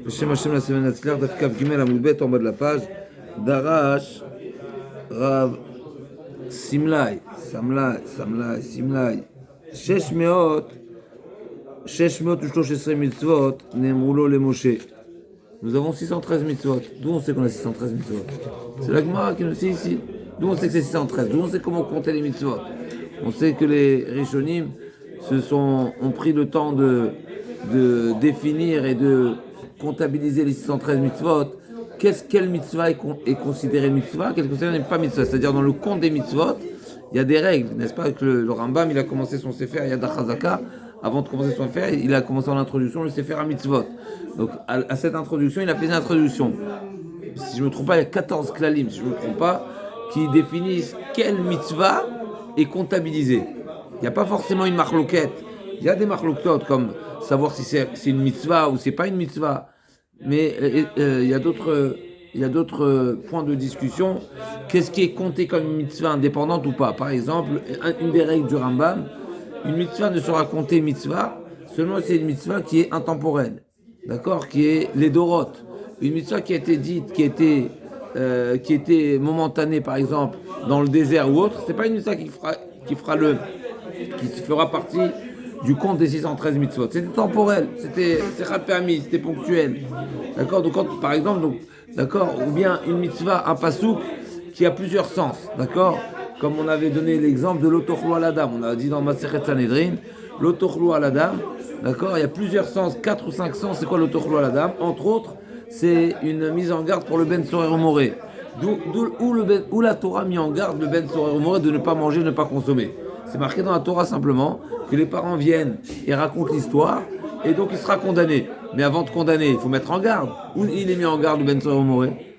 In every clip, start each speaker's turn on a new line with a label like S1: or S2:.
S1: Hashem Hashem la semaine Hatzliach, Daf Kaf Gimel Amud Bet en bas de la page. Darash Rav Simlai, Simlai. Shesh meot ushlosh esrei mitzvot ne'emru lo leMoshe. Nous avons 613 mitzvot. D'où on sait qu'on a 613 mitzvot? C'est la Gemara qui nous dit ici. D'où on sait que c'est 613? D'où on sait comment compter les mitzvot? On sait que les Rishonim ont pris le temps de définir et de comptabiliser les 613 mitzvot. Quelle mitzvah est considérée mitzvah, quelle n'est pas mitzvah? C'est-à-dire dans le compte des mitzvot, il y a des règles, n'est-ce pas? Que le Rambam, il a commencé son Sefer Yad HaChazaka. Avant de commencer son Sefer, il a commencé en introduction le Sefer à mitzvot. Donc à cette introduction, il a fait une introduction. Si je ne me trompe pas, il y a 14 klalim, si je ne me trompe pas, qui définissent quelle mitzvah est comptabilisée. Il n'y a pas forcément une marloquette. Il y a des marloquetot comme savoir si c'est une mitzvah ou c'est pas une mitzvah. Mais il y a d'autres points de discussion. Qu'est-ce qui est compté comme une mitzvah indépendante ou pas? Par exemple, une des règles du Rambam, une mitzvah ne sera comptée mitzvah seulement si c'est une mitzvah qui est intemporelle, d'accord, qui est les dorotes. Une mitzvah qui a été dite, qui était momentanée, par exemple, dans le désert ou autre, c'est pas une mitzvah qui fera partie du compte des 613 mitzvot. C'était temporel, c'est rapéami, c'était ponctuel. D'accord? Donc, par exemple, d'accord, ou bien une mitzvah, un pasouk qui a plusieurs sens. D'accord? Comme on avait donné l'exemple de l'otochlo à l'adam. On a dit dans Masechet Sanhedrin, l'otochlo à l'adam. D'accord? Il y a plusieurs sens, 4 ou 5 sens. C'est quoi l'otochlo à l'adam? Entre autres, c'est une mise en garde pour le ben sorer moré. Où la Torah a mis en garde le ben sorer moré de ne pas manger, de ne pas consommer. C'est marqué dans la Torah simplement que les parents viennent et racontent l'histoire et donc il sera condamné. Mais avant de condamner, il faut mettre en garde. Où il est mis en garde le ben sorer moré?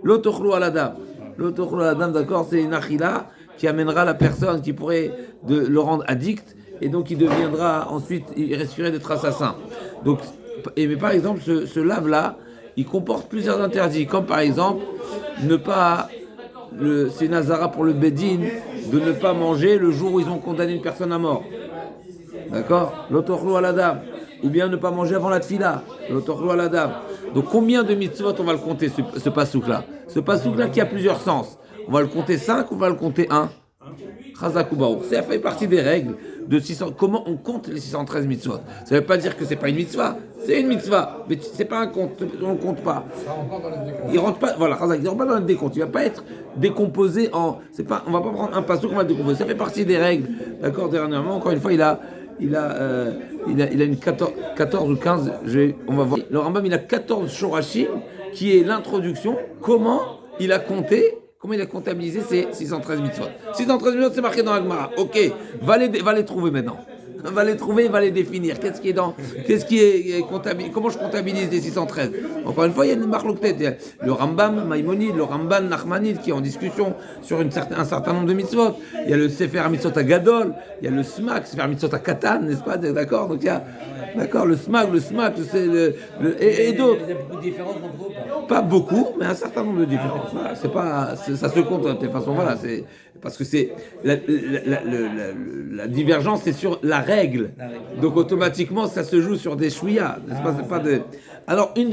S1: L'otochlo à l'adam. L'otochlo à l'adam, d'accord, c'est une achila qui amènera la personne qui pourrait le rendre addict et donc il deviendra ensuite, il risquerait d'être assassin. Donc, mais par exemple, ce lave-là, il comporte plusieurs interdits, comme par exemple, c'est Nazara pour le Bedin, de ne pas manger le jour où ils ont condamné une personne à mort. D'accord? L'otochlo à la dame. Ou bien ne pas manger avant la tfila. L'otochlo à la dame. Donc combien de mitzvot on va le compter, ce pasouk-là? Ce pasouk-là qui a plusieurs sens. On va le compter 5 ou on va le compter 1? Chazak ou Baruch. Ça fait partie des règles de 600. Comment on compte les 613 mitzvot? Ça ne veut pas dire que c'est pas une mitzvah. C'est une mitzvah, mais c'est pas un compte. On ne compte pas. Il rentre pas. Voilà, Chazak, il rentre pas dans le décompte. Il va pas être décomposé en. C'est pas. On va pas prendre un pasouk, on va le décomposer. Ça fait partie des règles. D'accord. Dernièrement, encore une fois, il a une 14 ou 15. On va voir. Le Rambam, il a 14 shorashim qui est l'introduction. Comment il a comptabilisé ces 613 mitzvot. 613 mitzvot, c'est marqué dans la Gemara. Ok, va les trouver maintenant. Va les trouver, va les définir. Qu'est-ce qui est comptabilisé? Comment je comptabilise les 613? Encore une fois, il y a une marloquette. Le Rambam Maïmonide, le Ramban Nachmanide qui est en discussion sur un certain nombre de mitzvot. Il y a le Sefer Mitzvot à Gadol, il y a le Smak, Sefer Mitzvot à Katan, n'est-ce pas? D'accord? Donc il y a le Smak, et d'autres.
S2: Il y a beaucoup de différences entre eux.
S1: Pas beaucoup, mais un certain nombre de différences. Voilà, ça se compte de toute façon. Voilà, c'est parce que c'est la divergence, c'est sur la règle. Donc automatiquement, ça se joue sur des chouïas, n'est-ce pas? C'est pas de. Alors une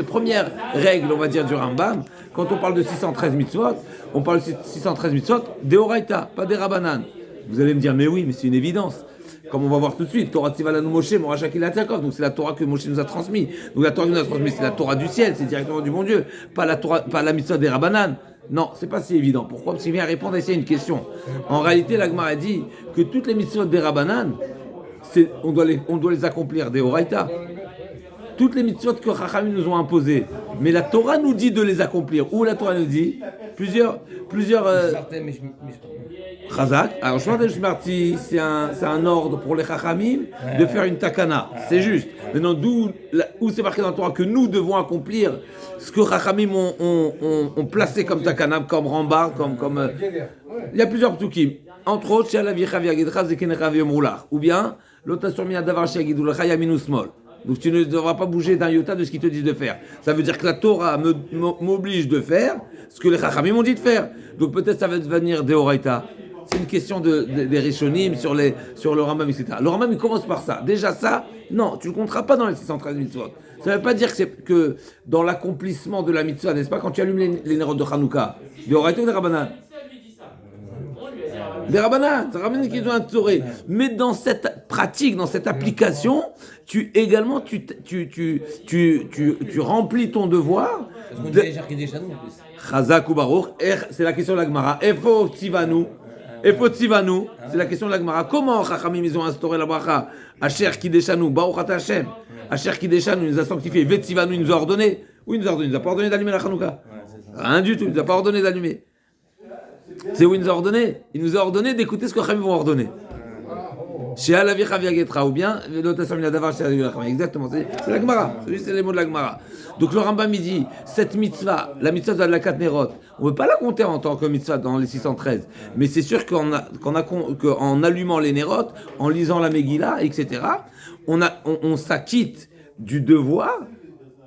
S1: première règle, on va dire du Rambam, quand on parle de 613 mitzvot, on parle de 613 mitzvot des Horaïta, pas des Rabbanan. Vous allez me dire, mais oui, mais c'est une évidence. Comme on va voir tout de suite, Torah Tzivalanu Moshe, Morach Akilat Yaakov. Donc c'est la Torah que Moshe nous a transmise. Donc la Torah qui nous a transmise, c'est la Torah du ciel, c'est directement du bon Dieu, pas la mitzvah des Rabbanan. Non, c'est pas si évident. Pourquoi? Parce qu'il vient répondre ici à une question. En réalité, la Gemara dit que toutes les mitzvot des Rabbanan, on doit les accomplir des Horaïta. Toutes les mitzvot que Chachamim nous ont imposées, mais la Torah nous dit de les accomplir. Où la Torah nous dit plusieurs. Chazak. Alors, Shmarti, c'est un ordre pour les Chachamim de faire une takana. C'est juste. Maintenant, où c'est marqué dans la Torah que nous devons accomplir ce que Chachamim ont placé comme takana, comme Rambar, comme il y a plusieurs psukim. Entre autres, chez Allah Vichav Yagidcha Zekenechav Yomrulach. Ou bien, l'otasur mina davar she'yagidulach yaminus smol. Donc tu ne devras pas bouger d'un iota de ce qu'ils te disent de faire. Ça veut dire que la Torah m'oblige de faire ce que les Chachamim m'ont dit de faire. Donc peut-être ça va devenir des Horaïta. c'est une question des Rishonim sur le Rambam, etc. Le Rambam, il commence par ça. Déjà ça, non, tu ne le compteras pas dans les 613 mitzvot. Ça ne veut pas dire que dans l'accomplissement de la mitzvah, n'est-ce pas, quand tu allumes les nérodes de Hanouka, des Horaïta ou des Rabbanan? Des Rabbanan, c'est Rabbanan qui doit instaurer. Mais dans cette pratique, dans cette application, tu remplis ton devoir.
S2: Parce qu'on dit les Cher Kideshanu en plus.
S1: Chazak ou Baruch, c'est la question de la Gemara. Efo Tzivanu, c'est la question de la Gemara. Comment Chachamim ils ont instauré la bracha? Asher Kideshanu, Baruch Ata Hashem. Asher Kideshanu, il nous a sanctifié. Vetzivanu, il nous a ordonné. Oui, il nous a ordonné. Il nous a pas ordonné d'allumer la Chanouka. Rien du tout. Il nous a pas ordonné d'allumer. C'est où il nous a ordonné? Il nous a ordonné d'écouter ce que Chachamim vont ordonner. Chez Alavi Chaviagetra, ou bien l'autation Minadavar chez Alavi Chaviagetra. Exactement, c'est la Gemara. C'est les mots de la Gemara. Donc le Rambam il dit cette mitzvah, la mitzvah de la Katnerot, on ne peut pas la compter en tant que mitzvah dans les 613. Mais c'est sûr qu'en allumant les Nerot, en lisant la Megillah, etc., on s'acquitte du devoir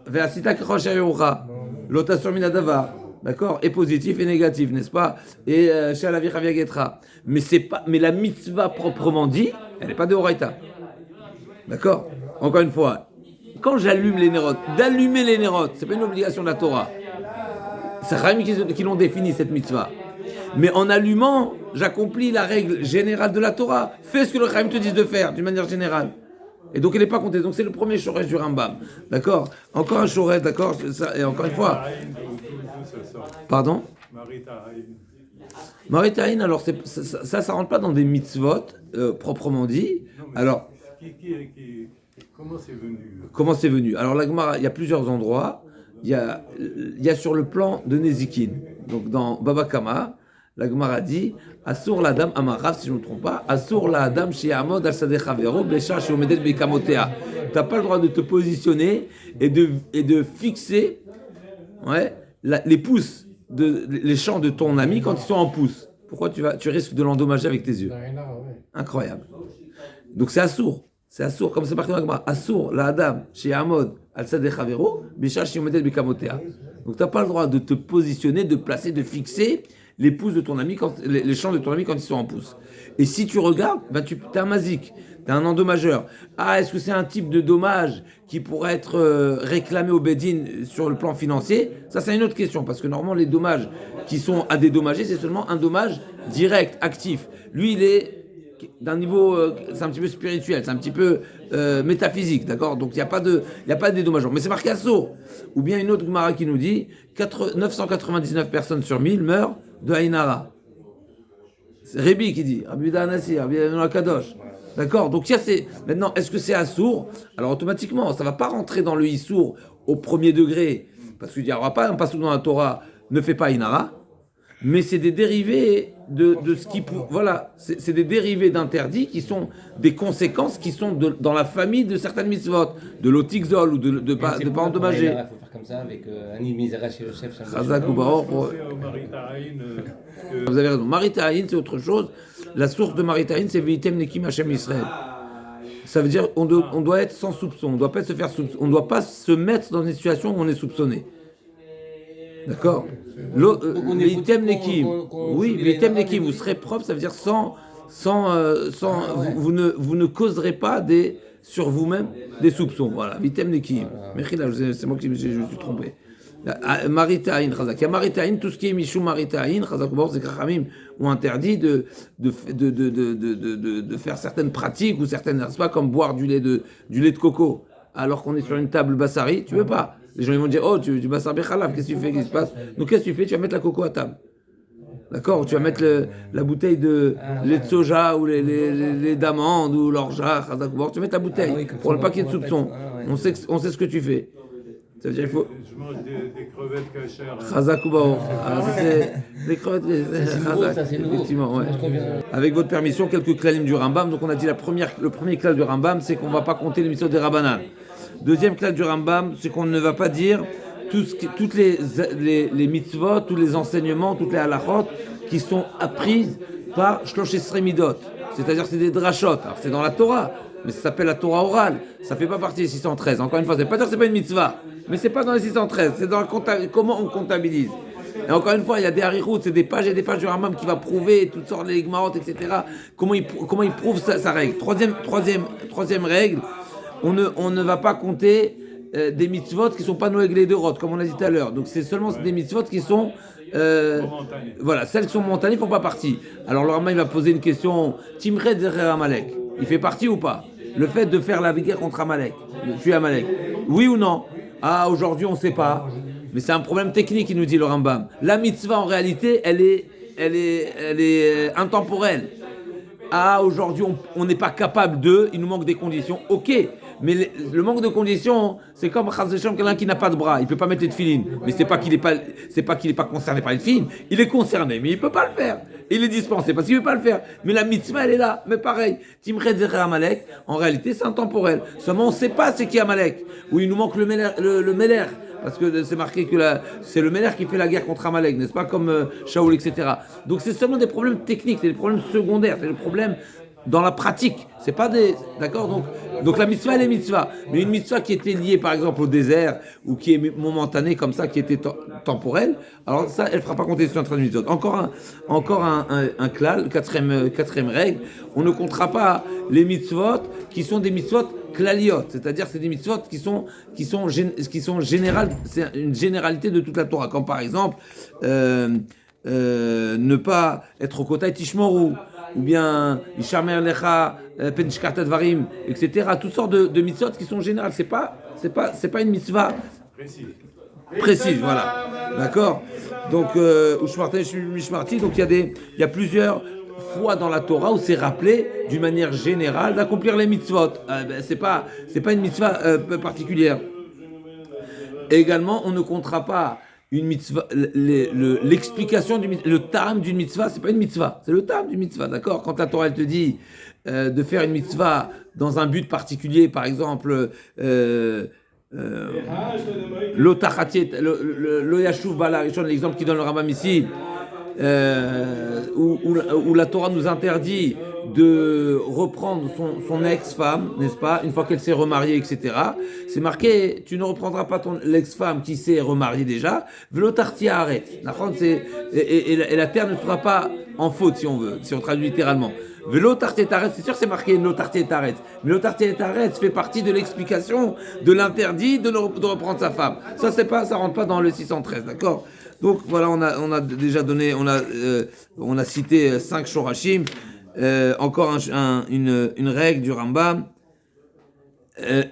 S1: vers Sita Krosh Ayura, l'autation Minadavar. D'accord? Et positif et négatif, n'est-ce pas? Et chez Alavi Chaviagetra. Mais la mitzvah proprement dit, elle n'est pas de Horaïta. D'accord? Encore une fois, quand j'allume les nérotes, d'allumer les nérotes, c'est pas une obligation de la Torah. C'est Chaim qui l'ont défini cette mitzvah. Mais en allumant, j'accomplis la règle générale de la Torah. Fais ce que le Chaim te dit de faire, d'une manière générale. Et donc elle n'est pas comptée. Donc c'est le premier shoresh du Rambam. D'accord? Encore un shoresh, d'accord? Et encore une fois. Pardon? Maritaïn, alors ça rentre pas dans des mitzvot proprement dit. Alors, comment c'est venu? Alors la Gemara, il y a plusieurs endroits. Il y a sur le plan de Nezikin. Donc dans Baba Kama, la Gemara dit Asur la dame Amarav, si je ne me trompe pas, Asur la dame chez Amod al Sadechavero, Besha chez Omedet Bekamotea. Tu n'as pas le droit de te positionner et de fixer les pouces. Les champs de ton ami quand ils sont en pouce. Pourquoi tu risques de l'endommager avec tes yeux? Incroyable. Donc c'est assour. C'est assour, comme c'est marqué dans la Gemara. Assour, la Adam, chez Amod, al Sadechavero, Bisha chez Omedet Bekamotea. Donc tu n'as pas le droit de te positionner, de placer, de fixer les pouces de ton ami, les champs de ton ami quand ils sont en pouce. Et si tu regardes, tu es un mazik. T'es un endommageur. Ah, est-ce que c'est un type de dommage qui pourrait être réclamé au Bedin sur le plan financier? Ça, c'est une autre question, parce que normalement, les dommages qui sont à dédommager, c'est seulement un dommage direct, actif. Lui, il est d'un niveau, c'est un petit peu spirituel, c'est un petit peu métaphysique, d'accord? Donc, il n'y a pas de dédommagement. Mais c'est marqué à saut. Ou bien une autre Gemara qui nous dit 999 personnes sur 1000 meurent de Haïnara. C'est Rébi qui dit, Rabbi Yehuda Hanassi, Rabbi Yehuda Kadosh. D'accord? Donc, maintenant, est-ce que c'est assour? Alors, automatiquement, ça ne va pas rentrer dans le issour au premier degré, parce qu'il n'y aura pas un passage dans la Torah, ne fait pas Inara, mais c'est des dérivés de ce qui... Voilà, c'est des dérivés d'interdits qui sont des conséquences qui sont dans la famille de certaines mitzvot, de l'otikzol ou de pas endommager.
S2: Il faut faire comme ça avec Ani Mizera chez le chef.
S1: Chazak ou Baor. Vous avez raison. Maritaïn, c'est autre chose. La source de Maritaïn, c'est Vitem Nekim Hashem Israël. Ça veut dire on doit être sans soupçon. On ne doit pas se faire soupçon. On ne doit pas se mettre dans une situation où on est soupçonné. D'accord? Vitem Nekim. Oui, Vitem Nekim. Vous serez propre, ça veut dire vous ne causerez pas sur vous-même des soupçons. Voilà. Vitem Nekim. C'est moi qui me suis trompé. Maritaïn, Chazak. Il y a Maritaïn, tout ce qui est Mishou Maritaïn, Chazak Obar, c'est que Chachamim ont interdit de faire certaines pratiques ou certaines, c'est pas comme boire du lait de coco alors qu'on est sur une table bassari, tu veux pas. Les gens ils vont dire, oh, tu bassar bechalav, qu'est-ce que tu fais, qu'est-ce qui se passe? Donc qu'est-ce que tu fais? Tu vas mettre la coco à table. D'accord? Tu vas mettre la bouteille de lait de soja ou les d'amandes ou l'orgeat, Chazak Obar, tu vas mettre la bouteille pour ne pas qu'il y ait de soupçon. On sait ce que tu fais. Ça veut dire il faut.
S3: Je mange des crevettes cachères.
S1: Chazak ou Baor. C'est des crevettes. Chazak, effectivement, ouais. Avec votre permission, quelques klalim du Rambam. Donc on a dit le premier klal du Rambam, c'est qu'on ne va pas compter les mitzvot des Rabbanan. Deuxième klal du Rambam, c'est qu'on ne va pas dire toutes les mitzvot, tous les enseignements, toutes les halachot qui sont apprises par Shlosh Esrei Midot. C'est-à-dire c'est des drachot. Alors c'est dans la Torah, mais ça s'appelle la Torah orale. Ça ne fait pas partie des 613. Encore une fois, ça ne veut pas dire que ce n'est pas une mitzvah. Mais c'est pas dans les 613, c'est dans comment on comptabilise. Et encore une fois, il y a des harichout, c'est des pages et des pages du Rambam qui va prouver toutes sortes de ligmarot, etc. Comment il prouve sa règle. Troisième règle, on ne va pas compter des mitzvot qui ne sont pas noéglés de rot, comme on a dit tout à l'heure. Donc c'est seulement des mitzvot qui sont voilà, celles qui sont montanées ne font pas partie. Alors le Rambam il va poser une question, Timred Zecher Amalek, il fait partie ou pas? Le fait de faire la guerre contre Amalek, de tuer Amalek, oui ou non? Ah, aujourd'hui on ne sait pas, mais c'est un problème technique, il nous dit le Rambam. La mitzvah en réalité, elle est intemporelle. Ah, aujourd'hui on n'est pas capable de, il nous manque des conditions, ok. Mais le manque de conditions, c'est comme quelqu'un qui n'a pas de bras, il peut pas mettre les tefilines. Mais c'est pas qu'il est pas concerné par les tefilines, il est concerné, mais il peut pas le faire. Il est dispensé parce qu'il veut pas le faire. Mais la mitzvah, elle est là. Mais pareil, Timred Zecher Amalek, en réalité, c'est intemporel. Seulement, on sait pas c'est qui Amalek. Où il nous manque le Meler. Parce que c'est marqué que c'est le Meler qui fait la guerre contre Amalek, n'est-ce pas, comme Shaoul, etc. Donc c'est seulement des problèmes techniques, c'est des problèmes secondaires, c'est des problèmes dans la pratique. C'est pas des... D'accord, donc la mitzvah, elle est mitzvah. Mais une mitzvah qui était liée, par exemple, au désert, ou qui est momentanée comme ça, qui était temporelle, alors ça, elle ne fera pas compter sur notre mitzvot. Encore un klal, quatrième règle, on ne comptera pas les mitzvot qui sont des mitzvot klaliot, c'est-à-dire c'est des mitzvot qui sont générales, c'est une généralité de toute la Torah, comme par exemple ne pas être au kotay tishmoru, ou bien Ishamer Lecha, Penishkartat Varim, etc. Toutes sortes de mitzvot qui sont générales. C'est pas une mitzvah précise, voilà. D'accord. Donc Mishmarti, donc il y a plusieurs fois dans la Torah où c'est rappelé d'une manière générale d'accomplir les mitzvot. C'est pas une mitzvah particulière. Et également, on ne comptera pas une mitzvah, l'explication le tam d'une mitzvah, c'est pas une mitzvah, c'est le tam d'une mitzvah, d'accord? Quand la Torah elle te dit de faire une mitzvah dans un but particulier, par exemple, lo yashuv bala rishon, l'exemple qui donne le Rambam ici, où la Torah nous interdit de reprendre son ex-femme, n'est-ce pas, une fois qu'elle s'est remariée, etc. C'est marqué, tu ne reprendras pas l'ex-femme qui s'est remariée déjà, velo tartia arrête. Et la terre ne sera pas en faute, si on traduit littéralement. Velo tartia arrête, c'est sûr c'est marqué lo tartia arrête, mais lo tartia arrête fait partie de l'explication de l'interdit de reprendre sa femme. Ça rentre pas dans le 613, d'accord? Donc voilà, on a déjà donné, on a cité 5 shorashim. Encore une règle du Rambam,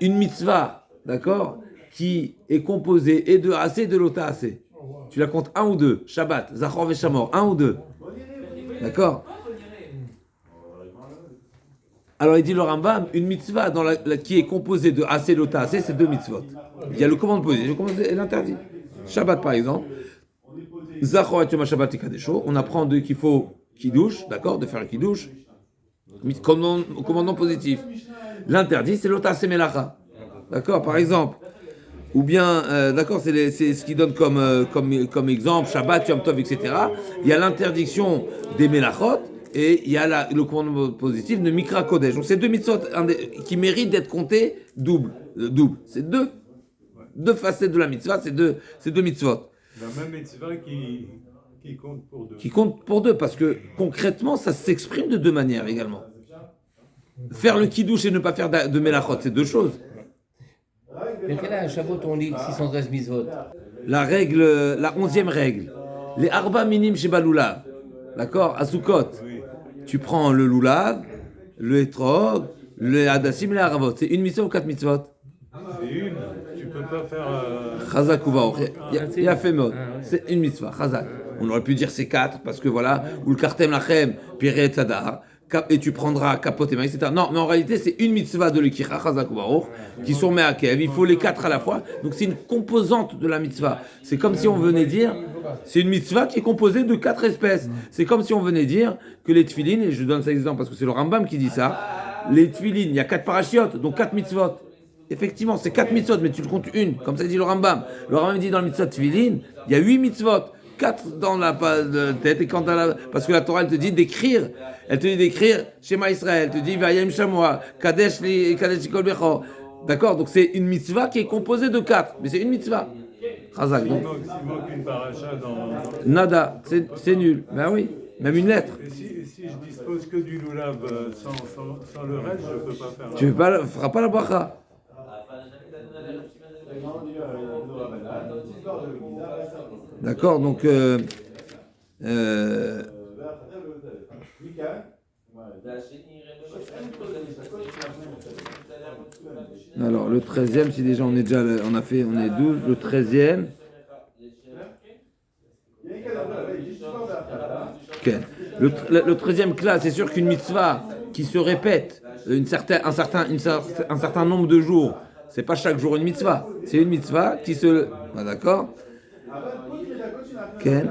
S1: une mitzvah, d'accord, qui est composée et de assez et de lota assez. Tu la comptes 1 ou 2, Shabbat, Zachor Veshamor, 1 ou 2, d'accord. Alors il dit le Rambam, une mitzvah qui est composée de assez et lota assez, c'est 2 mitzvot. Il y a le commande posé, le commande et l'interdit. Shabbat par exemple, Zachor et Yom Shabbat et Kadesho, on apprend qu'il faut Kiddush, d'accord, de faire un Kiddush, commandement positif. L'interdit, c'est l'ota semelacha, d'accord, par exemple. Ou bien, d'accord, c'est ce qui donne comme exemple, Shabbat, Yom Tov, etc. Il y a l'interdiction des melachot et il y a le commandement positif de Mikra Kodesh. Donc c'est 2 mitzvot qui méritent d'être comptés double. C'est deux facettes de la mitzvah, c'est deux mitzvot.
S3: La même mitzvah qui compte pour 2.
S1: Qui compte pour 2, parce que concrètement, ça s'exprime de 2 manières également. Faire le kiddush et ne pas faire de melachot, c'est 2 choses.
S2: Mais quel âge, Shavuot, on lit 613 mitzvot.
S1: La 11e règle. Les arba minim sheba lulav. D'accord? À Sukkot.
S3: Oui.
S1: Tu prends le lulav, le etrog, le hadassim et le haravot. C'est une mitzvah ou 4 mitzvot?
S3: C'est une. Tu peux pas faire.
S1: Chazak ou baruch. Il y a fait mode. C'est une mitzvah. Chazak. On aurait pu dire c'est 4 parce que voilà. Ou le kartem lachem, piré tzadar. Et tu prendras kapot et maïs, etc. Non, mais en réalité, c'est une mitzvah de l'Ekicha, Chazak ou Baruch, qui sont me'akev. Il faut les 4 à la fois. Donc, c'est une composante de la mitzvah. C'est comme si on venait dire, c'est une mitzvah qui est composée de 4 espèces. C'est comme si on venait dire que les tefilines, et je donne cet exemple parce que c'est le Rambam qui dit ça, les tefilines, il y a 4 parachiotes, donc 4 mitzvot. Effectivement, c'est 4 mitzvot, mais tu le comptes une. Comme ça dit le Rambam. Le Rambam dit dans le mitzvot tefilines, il y a 8 mitzvot. 4 dans la tête, et quand parce que la Torah elle te dit d'écrire, Shema Israël, elle te dit Vayem Shamoa, Kadesh Kol Bechor. D'accord, donc c'est une mitzvah qui est composée de 4, mais c'est une mitzvah. Chazak. Donc,
S3: S'il manque une paracha dans...
S1: nada, c'est nul. Ben oui, même une lettre.
S3: Et si je dispose que du loulav sans le reste, je ne peux pas faire...
S1: Tu feras pas la bracha. D'accord, donc alors le 13e, si déjà on est 12, le 13e. Okay. Le 13e classe, c'est sûr qu'une mitzvah qui se répète un certain nombre de jours, c'est pas chaque jour une mitzvah, c'est une mitzvah qui se... Ah, d'accord. Okay.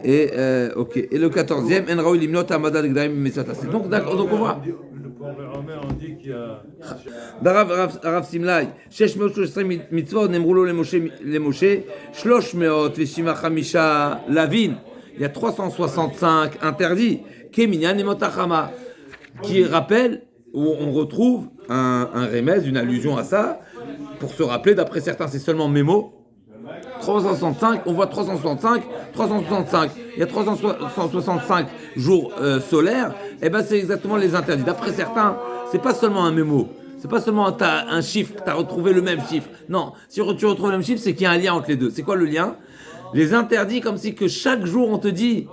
S1: Et le 14e, En Raoui Limnot Amada Gdaim Mesata. Donc d'accord, donc on voit.
S3: On dit qu'il y a...
S1: Rav Simlai, 613 mitzvot נאמרו לו למשה, 365 להבין. Il y a 365 interdits, Keminyan et Motachama, qui rappellent, où on retrouve un remèze, une allusion à ça, pour se rappeler, d'après certains, c'est seulement Mémo. 365, on voit 365. Il y a 365 jours solaires, et ben c'est exactement les interdits. D'après certains, c'est pas seulement un mémo, c'est pas seulement un chiffre, tu as retrouvé le même chiffre. Non, si tu retrouves le même chiffre, c'est qu'il y a un lien entre les deux. C'est quoi le lien? Les interdits, comme si que chaque jour on te dit,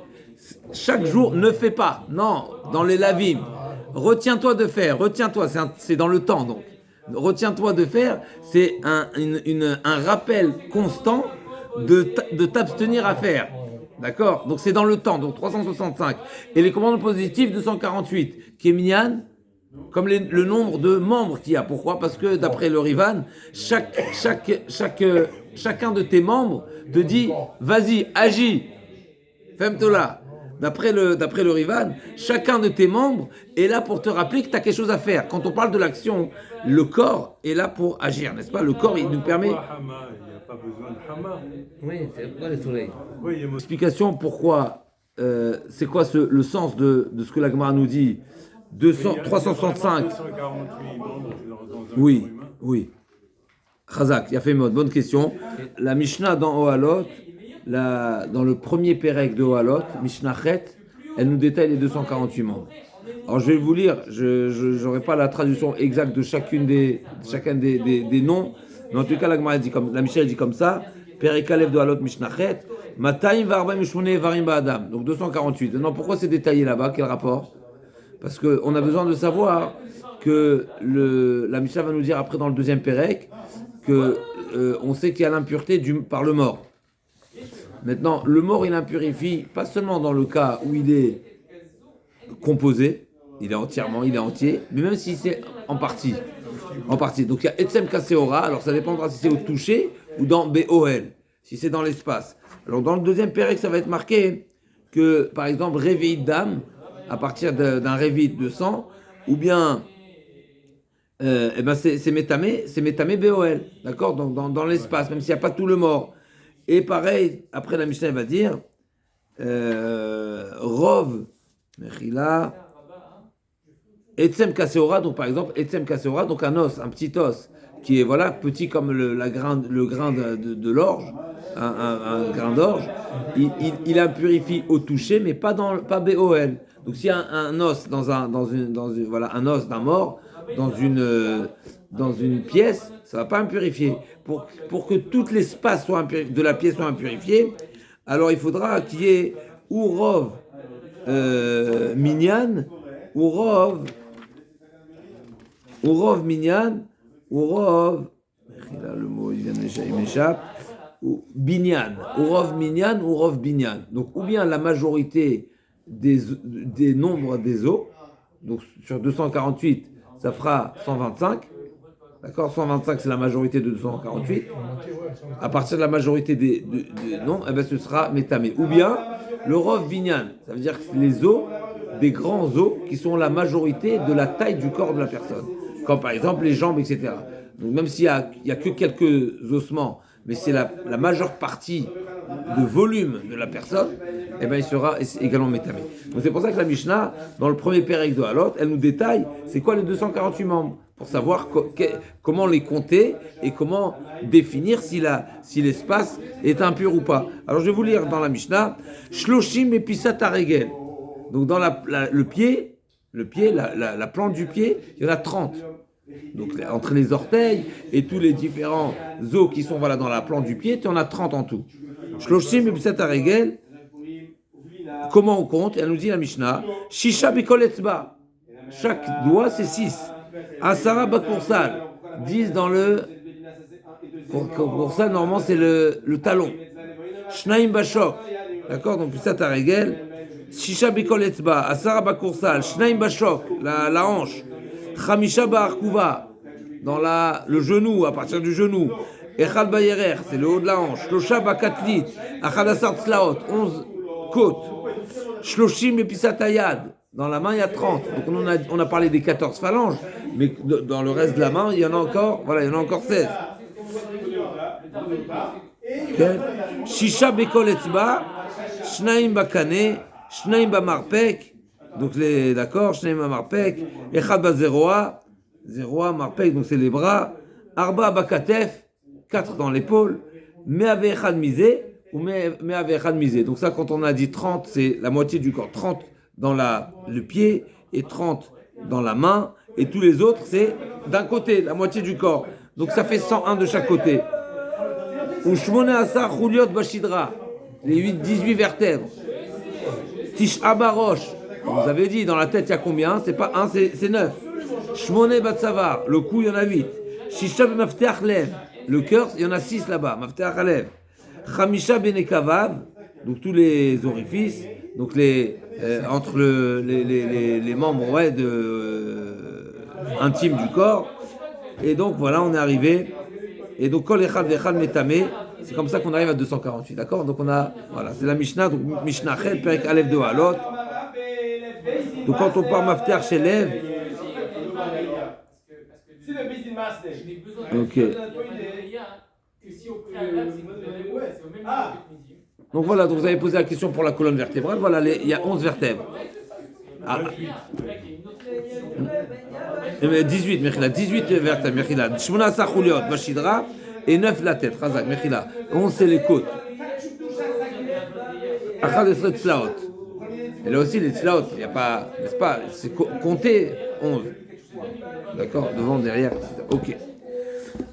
S1: chaque jour ne fais pas. Non, dans les lavim, retiens-toi de faire, c'est dans le temps donc. Retiens-toi de faire, c'est un rappel constant de t'abstenir à faire. D'accord? Donc c'est dans le temps, donc 365. Et les commandements positifs, 248. Kéminyan, comme le nombre de membres qu'il y a. Pourquoi? Parce que d'après le Rivan, chacun de tes membres te dit, vas-y, agis, femme-toi. D'après le Rivan, chacun de tes membres est là pour te rappeler que tu as quelque chose à faire. Quand on parle de l'action, le corps est là pour agir, n'est-ce pas? Le corps, il nous permet...
S3: Il n'y a pas besoin de hama.
S2: Oui, c'est pourquoi le soleil.
S3: Oui,
S1: Explication pourquoi, c'est quoi le sens de ce que la Gemara nous dit 365.
S3: 248 membres dans un
S1: Oui,
S3: corps humain.
S1: oui. Chazak, il a fait une bonne question. La Mishnah dans Ohalot, dans le premier Pérec de Ohalot, Mishnah Chet, elle nous détaille les 248 membres. Alors je vais vous lire, je n'aurai pas la traduction exacte de chacun des noms, mais en tout cas la Mishnah dit comme ça, Pérec Aleph de Ohalot Mishnah Chet, Matayim Varba Mishmone Varim Ba'adam, donc 248. Non, pourquoi c'est détaillé là-bas? Quel rapport? Parce qu'on a besoin de savoir que la Mishnah va nous dire après dans le deuxième Pérec que on sait qu'il y a l'impureté par le mort. Maintenant, le mort, il impurifie pas seulement dans le cas où il est composé, il est entier, mais même si c'est en partie. Donc il y a Etsem Kaseora, alors ça dépendra si c'est au toucher ou dans BOL, si c'est dans l'espace. Alors dans le deuxième Pérec, ça va être marqué que, par exemple, réveil d'âme, à partir d'un réveil de sang, ou bien c'est métamé BOL, d'accord, donc dans l'espace, même s'il n'y a pas tout le mort. Et pareil, après la Mishnah va dire Rov Mechila Etsem Kaseora, donc par exemple Etsem Kaseora, donc un os, un petit os qui est petit comme le grain de l'orge, un grain d'orge, il impurifie au toucher, mais pas BOL. Donc s'il y a un os un os d'un mort dans une pièce, ça va pas impurifier. Pour que tout l'espace de la pièce soit impurifié, alors il faudra qu'il y ait ou Rov Minyan, ou Rov Minyan, ou Rov, là le mot il m'échappe, ou Binyan, ou Rov Minyan, ou Rov Binyan. Donc ou bien la majorité des nombres des eaux, donc sur 248, ça fera 125. D'accord, 125 c'est la majorité de 248. À partir de la majorité des noms, ce sera métamé. Ou bien le Rov Binyan, ça veut dire que les os, des grands os qui sont la majorité de la taille du corps de la personne. Comme par exemple les jambes, etc. Donc même s'il y a que quelques ossements, mais c'est la majeure partie de volume de la personne, eh ben il sera également métamé. Donc c'est pour ça que la Mishnah, dans le premier pérec de Halot, elle nous détaille c'est quoi les 248 membres, pour savoir comment les compter et comment définir si l'espace est impur ou pas. Alors je vais vous lire dans la Mishnah, Shloshim episat haregel. Donc dans le pied, la plante du pied, il y en a 30. Donc entre les orteils et tous les différents os qui sont dans la plante du pied, tu en as 30 en tout. Shloshim episat haregel. Comment on compte? Elle nous dit la Mishnah, Shisha bikol etzba. Chaque doigt c'est 6. Asara bakursal. 10 dans le kursal, normalement c'est le talon. Shnaim bashok. D'accord? Donc ça ta régel. Shisha bikol etzba. Asara bakursal. Shnaim bashok. La hanche. Chamisha ba'arkuva. Dans le genou, à partir du genou. Echad bayerer, c'est le haut de la hanche. Losha bakatlit. Achad asar tzlaot. 11 côtes. Shloshim episatayad. Dans la main, il y a 30. Donc on a parlé des 14 phalanges, mais dans le reste de la main, il y en a encore, il y en a encore 16. Okay. Shisha bekol etzba, shnaim bakane, shnaim bamarpek. Donc d'accord, shnaim bamarpek, echad bazeroa, zeroa marpek, donc c'est les bras, arba bakatef, 4 dans l'épaule, me'ave echad misé, ou me'ave echad misé. Donc ça, quand on a dit 30, c'est la moitié du corps. 30 dans le pied et 30 dans la main, et tous les autres, c'est d'un côté, la moitié du corps. Donc ça fait 101 de chaque côté. Ushmone asar chuliot bashidra, les 18 vertèbres. Tish abarosh, vous avez dit, dans la tête, il y a combien? C'est pas 1, c'est 9. Shmone batsavar, le cou, il y en a 8. Shisha b'mafteach lev, le cœur, il y en a 6 là-bas, mafteach lev. Chamisha benekavav, donc tous les orifices, donc entre les membres intimes du corps. Et donc voilà, on est arrivé. Et donc kol echad vechad metame, c'est comme ça qu'on arrive à 248, d'accord? Donc c'est la Mishnah, donc Mishnah Chet, Perek Aleph de Halot. Donc quand on parle mafter chez Lev, ok. Donc voilà, donc vous avez posé la question pour la colonne vertébrale. Voilà, il y a 11 vertèbres. 18, Mechila. 18 vertèbres, Mechila. Shmona sachuliot, Bashidra, et 9 la tête, Razak, Mechila. 11 c'est les côtes. Achad esret tzlaot. Et là aussi, les tzlaot, il n'y a pas, n'est-ce pas, c'est compter 11. D'accord, devant, derrière, etc. Ok.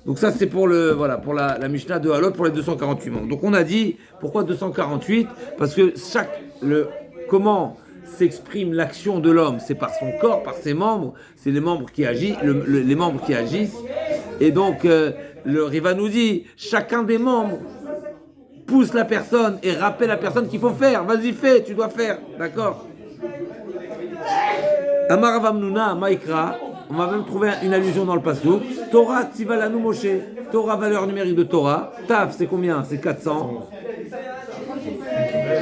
S1: Donc ça c'est pour la Mishnah de Halot pour les 248 membres. Donc on a dit pourquoi 248 ? Parce que comment s'exprime l'action de l'homme, c'est par son corps, par ses membres, c'est les membres qui agissent, les membres qui agissent. Et donc le Riva nous dit chacun des membres pousse la personne et rappelle la personne qu'il faut faire. Vas-y fais, tu dois faire, d'accord ? Amar Avamnuna Maïkra. On va même trouver une allusion dans le passage. Torah Tzivalanu Moshe. Torah, valeur numérique de Torah. Tav, c'est combien? C'est 400.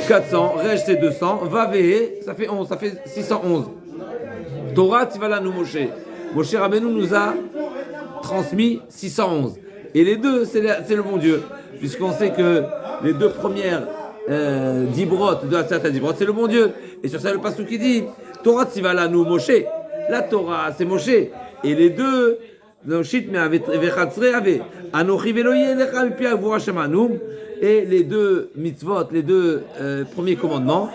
S1: 400. Rej, c'est 200. Vavehe, ça fait 11. Ça fait 611. Torah Tzivalanu Moshe. Moshe Rabbeinu nous a transmis 611. Et les deux, c'est le bon Dieu. Puisqu'on sait que les deux premières dibrot de la Tzata dibrot, c'est le bon Dieu. Et sur ça, le passage qui dit Torah Tzivalanu Moshe. La Torah, c'est Moshe. Et les deux, et les deux mitzvot, les deux premiers commandements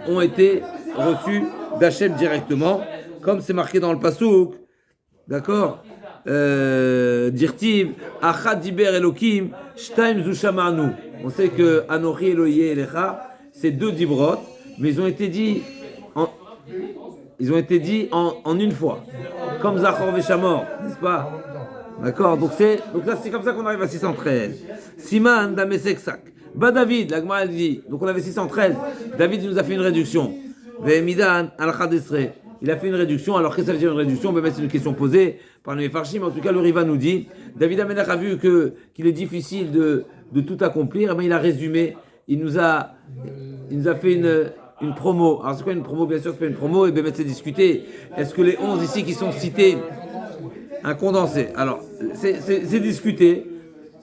S1: ont été reçus d'Hachem directement, comme c'est marqué dans le Passouk. D'accord? Dirtiv, Achad diber Elokim, Shtaim zu shamanu. On sait que Anochi Eloye Elecha, c'est deux dibrot, mais ils ont été dit en une fois, comme Zachor Veshamor, n'est-ce pas? D'accord, donc là c'est comme ça qu'on arrive à 613. Siman Dameseksak. David, la Gemara dit, donc on avait 613. David nous a fait une réduction. Vehemidan al-Khadesre. Il a fait une réduction. Alors qu'est-ce que ça veut dire une réduction? C'est une question posée par les Farshim. En tout cas, le Riva nous dit, David Amelach a vu qu'il est difficile de tout accomplir. Il a résumé. Il nous a fait une promo. Alors c'est quoi une promo? Bien sûr, c'est pas une promo. Et bien c'est discuté. Est-ce que les 11 ici qui sont cités, un condensé? Alors c'est discuté.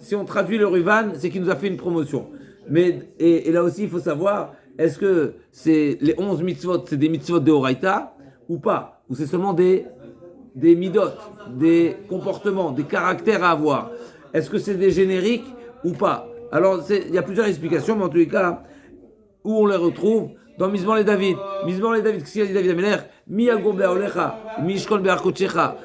S1: Si on traduit le Rivan, c'est qu'il nous a fait une promotion. Mais et là aussi, il faut savoir, est-ce que c'est les 11 mitzvot, c'est des mitzvot de Horaïta ou pas? Ou c'est seulement des midot, des comportements, des caractères à avoir? Est-ce que c'est des génériques ou pas? Alors, il y a plusieurs explications, mais en tous les cas, où on les retrouve dans Mizmor les David. Mizmor les David, qu'est-ce qu'il a dit David Améler? Mi agom be'olecha, mi ishkon be'arkochecha.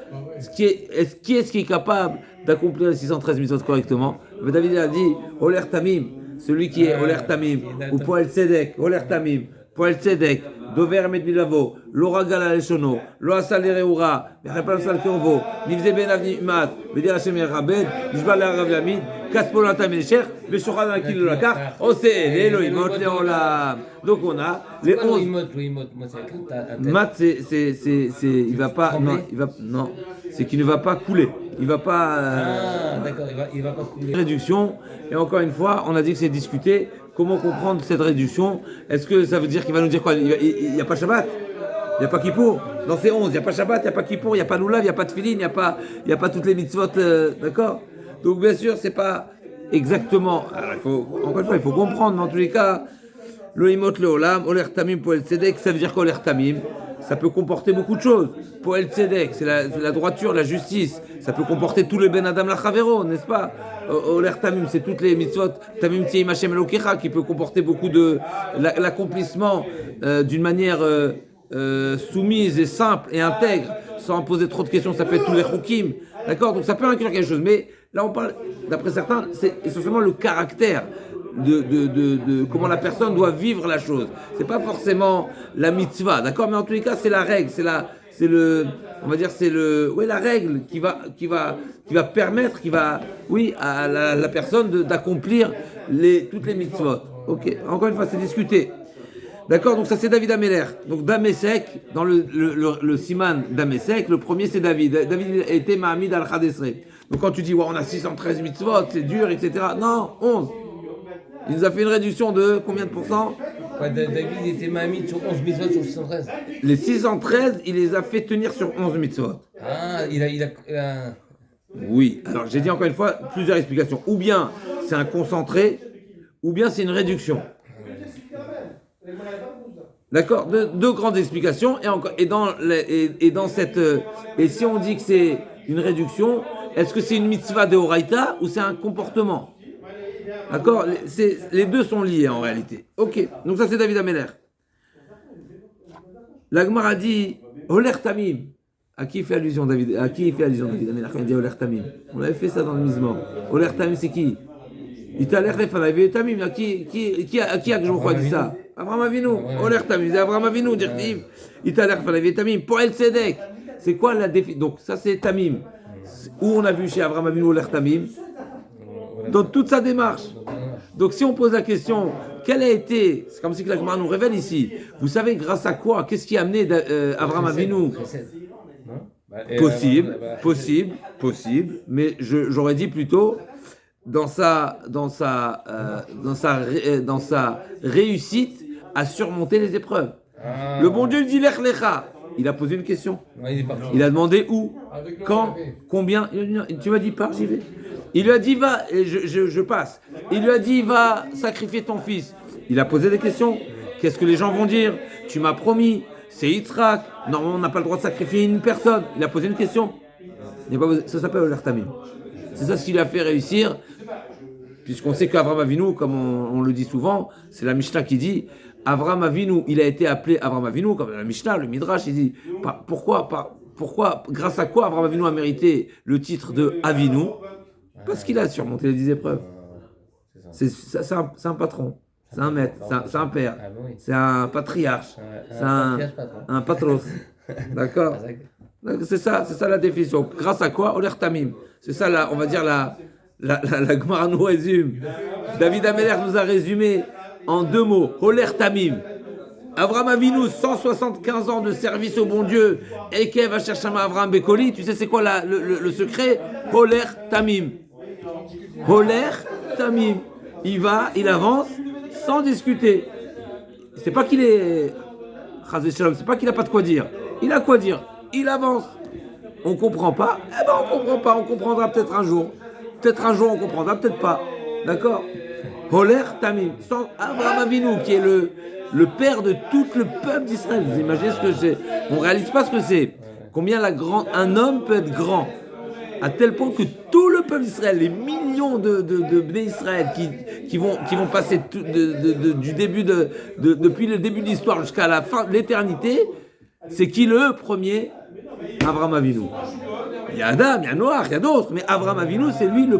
S1: Qui est-ce qui est capable d'accomplir les 613 mitzvot correctement? Mais David a dit, Oler Tamim, celui qui est Oler Tamim, ou Poel Tzedek, Oler Tamim, Poel Tzedek, Dover Med Bilavo, L'Oragal Aleshono, Lo Asal Ereura, Mechapal Sal Kervo, Nivze Ben Avni Mat, Vedir Hashem Rabed, Nishbal Arav Yamid, Kaspol Atam Elcher, Veshochan Akil Lakar, Ose, Elohimot Leolam. Donc on a les 11. Mat, il va pas, non, c'est qu'il ne va pas couler. Il va pas.
S2: D'accord, il va pas couler.
S1: Réduction, et encore une fois, on a dit que c'est discuté. Comment comprendre cette réduction? Est-ce que ça veut dire qu'il va nous dire quoi? Il n'y a pas Shabbat? Il n'y a pas Kippour? Dans ces 11, il n'y a pas Shabbat, il n'y a pas Kippour, il n'y a pas Lulav, il n'y a pas Tfilin, il n'y a pas toutes les mitzvot, d'accord? Donc bien sûr, c'est pas exactement. Alors, encore une fois, il faut comprendre, mais en tous les cas, Loïmot Leolam, Oler Tamim, Poel Tzedek, ça veut dire qu'Oler Tamim, ça peut comporter beaucoup de choses. Poel Tzedek, c'est la droiture, la justice. Ça peut comporter tout le Ben Adam Lachavero, n'est-ce pas? Oler Tamim, c'est toutes les mitzvot. Tamim Tzeim Hashem Elokecha, qui peut comporter beaucoup de l'accomplissement d'une manière soumise et simple et intègre, sans poser trop de questions. Ça peut être tous les chokim, d'accord? Donc ça peut inclure quelque chose. Mais là, on parle, d'après certains, c'est essentiellement le caractère. De comment la personne doit vivre la chose. C'est pas forcément la mitzvah, d'accord? Mais en tous les cas, c'est la règle, c'est la règle qui va permettre, à la personne d'accomplir toutes les mitzvot. Ok, encore une fois, c'est discuté. D'accord? Donc ça, c'est David Améler. Donc Damesek, dans le siman Damesek, le premier, c'est David. David était Mahamid al-Khadesre. Donc quand tu dis, on a 613 mitzvot, c'est dur, etc. Non, 11. Il nous a fait une réduction de combien de pourcents?
S2: David était mamie sur 11 mitzvot sur 613.
S1: Les 613, il les a fait tenir sur 11 mitzvot.
S2: Ah, il a...
S1: Oui, alors j'ai dit encore une fois plusieurs explications. Ou bien c'est un concentré, ou bien c'est une réduction. D'accord? Deux grandes explications. Et si on dit que c'est une réduction, est-ce que c'est une mitzvah de Horaïta ou c'est un comportement? D'accord? Les deux sont liés en réalité. Ok, donc ça c'est David Améler. La Gemara dit Oler Tamim. À qui il fait allusion David Améler quand il dit Oler Tamim? On avait fait ça dans le Mizmor. Oler Tamim c'est qui? Il t'a l'air de Tamim. À qui a que je crois dit ça? Avraham Avinu. Oler Tamim, c'est Avraham Avinu. Il t'a l'air de Tamim. Poel Tzedek. C'est quoi la définition? Donc ça c'est Tamim. Où on a vu chez Avraham Avinu Oler Tamim? Dans toute sa démarche. Donc si on pose la question, quelle a été, c'est comme si que la Gemara nous révèle ici, vous savez grâce à quoi, qu'est-ce qui a amené Avraham Avinu? Possible, mais j'aurais dit plutôt dans sa réussite à surmonter les épreuves. Le bon Dieu dit Lech Lecha. Il a posé une question. Il a demandé où, quand, combien. Tu m'as dit pars, j'y vais. Il lui a dit va, et je passe. Il lui a dit va sacrifier ton fils. Il a posé des questions. Qu'est-ce que les gens vont dire? Tu m'as promis, c'est Yitzhak. Normalement, on n'a pas le droit de sacrifier une personne. Il a posé une question. Ça s'appelle Oler Tamim. C'est ça ce qui l'a fait réussir. Puisqu'on sait qu'Avraham Avinu, comme on le dit souvent, c'est la Mishnah qui dit Avraham Avinu, il a été appelé Avraham Avinu, comme la Mishnah, le Midrash, il dit pourquoi, grâce à quoi Avraham Avinu a mérité le titre de Avinu? Parce qu'il a surmonté les 10 épreuves. C'est un patron, c'est un maître, c'est un père, c'est un patriarche, c'est un patros. D'accord? C'est ça la définition. Grâce à quoi? Oler Tamim. C'est ça, on va dire, la Gemara nous résume. David Améler nous a résumé en 2 mots. Oler Tamim. Avraham Avinu, 175 ans de service au bon Dieu. Ekev Hashashama Avraham Bekoli. Tu sais c'est quoi le secret? Oler Tamim. Oler Tamim. Il avance sans discuter. C'est pas qu'il est... C'est pas qu'il a pas de quoi dire. Il a quoi dire. Il avance. On comprend pas? On comprend pas. On comprendra peut-être un jour. Peut-être un jour on comprendra, peut-être pas. D'accord? Oler Tamim. Sans Avraham Avinu, qui est le père de tout le peuple d'Israël. Vous imaginez ce que c'est? On réalise pas ce que c'est. Combien un homme peut être grand, à tel point que tout le peuple d'Israël, les millions de Bnei Israël qui vont passer du début depuis le début de l'histoire jusqu'à la fin de l'éternité, c'est qui le premier? Avraham Avinu. Il y a Adam, il y a Noach, il y a d'autres, mais Avraham Avinu, c'est lui le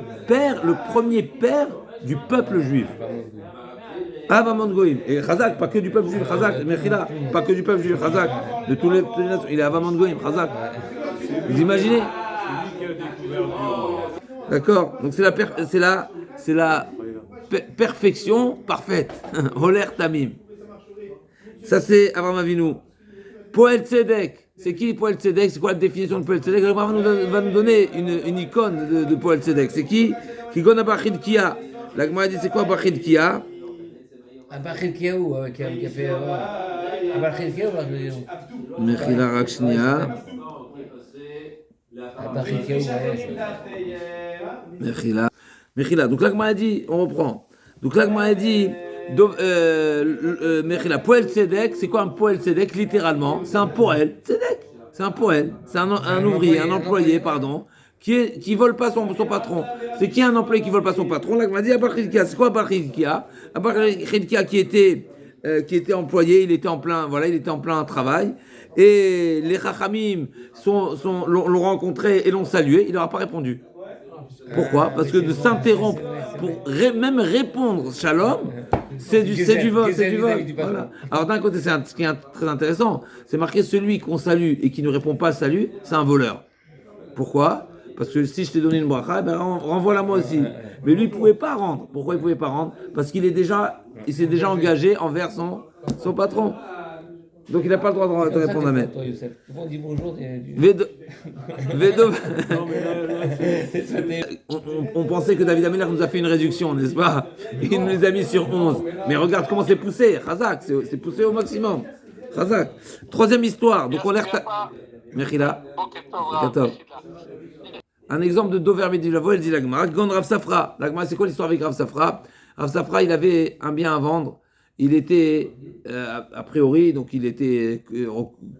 S1: premier père du peuple juif. Avraham Goïm. Et Chazak, pas que du peuple juif, Chazak, Mechila, pas que du peuple juif, Chazak, de toutes les nations. Il est Avraham Goïm, Chazak. Vous imaginez? D'accord? Donc c'est la perfection parfaite. Holer Tamim. Ça c'est Avraham Avinu. Poel Tzedek. C'est qui Poel Tzedek? C'est quoi la définition de Poel Tzedek? Avraham va nous donner une icône de Poel Tzedek. C'est qui? Kigon Abachid Kia. La Gemara dit c'est quoi Abachid Kia?
S2: Abachid Kia qui a fait Abachid Kia ou
S1: Mechila Rakshnia. Mechila. Donc la Gemara dit, on reprend. Donc la Gemara dit, Mechila, Poel Tzedek, c'est quoi un Poel Tzedek littéralement? C'est un Poel Tzedek. C'est un Poel, c'est un ouvrier, un employé, pardon, qui vole pas son patron. C'est qui un employé qui vole pas son patron? La Gemara dit Abachid Kia. C'est quoi Abachid Kia? Abachid Kia qui était employé, il était en plein travail. Et les Chachamim l'ont rencontré et l'ont salué, il leur a pas répondu. Pourquoi? Parce que de s'interrompre pour même répondre Shalom, c'est du vol. Voilà. Alors d'un côté, ce qui est très intéressant, c'est marqué celui qu'on salue et qui ne répond pas salut, c'est un voleur. Pourquoi? Parce que si je t'ai donné une bracha, ben renvoie-la moi aussi. Mais lui, il ne pouvait pas rendre. Pourquoi il ne pouvait pas rendre? Parce qu'il s'est déjà engagé envers son patron. Donc il n'a pas le droit de répondre à Amen.
S2: On dit bonjour.
S1: On pensait que David Amelach nous a fait une réduction, n'est-ce pas? Il nous a mis sur 11. Mais regarde comment c'est poussé. Chazak, c'est poussé au maximum. Chazak. Troisième histoire. Donc on l'air. Mechila. Un exemple de Dover Medilavo, elle dit la Gemara. Gon Rav Safra. La Gemara, c'est quoi l'histoire avec Rav Safra? Rav Safra, il avait un bien à vendre. Il était, a priori, donc il était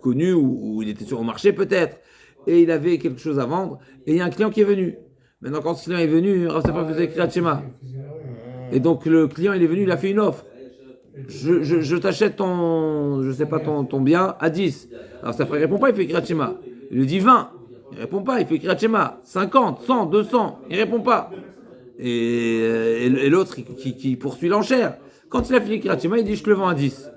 S1: connu ou il était sur le marché peut-être, et il avait quelque chose à vendre, et il y a un client qui est venu. Maintenant, quand ce client est venu, Rav Safra faisait Kriyat Shema. Et donc le client, il est venu, il a fait une offre. Je t'achète ton bien à 10. Alors Safra ne répond pas, il fait Kriyat Shema. Il lui dit 20. Il ne répond pas, il fait Kriyat Shema. 50, 100, 200, il ne répond pas. Et l'autre qui poursuit l'enchère. Quand il a fini Kriyat Shema, il dit je te le vends à 10.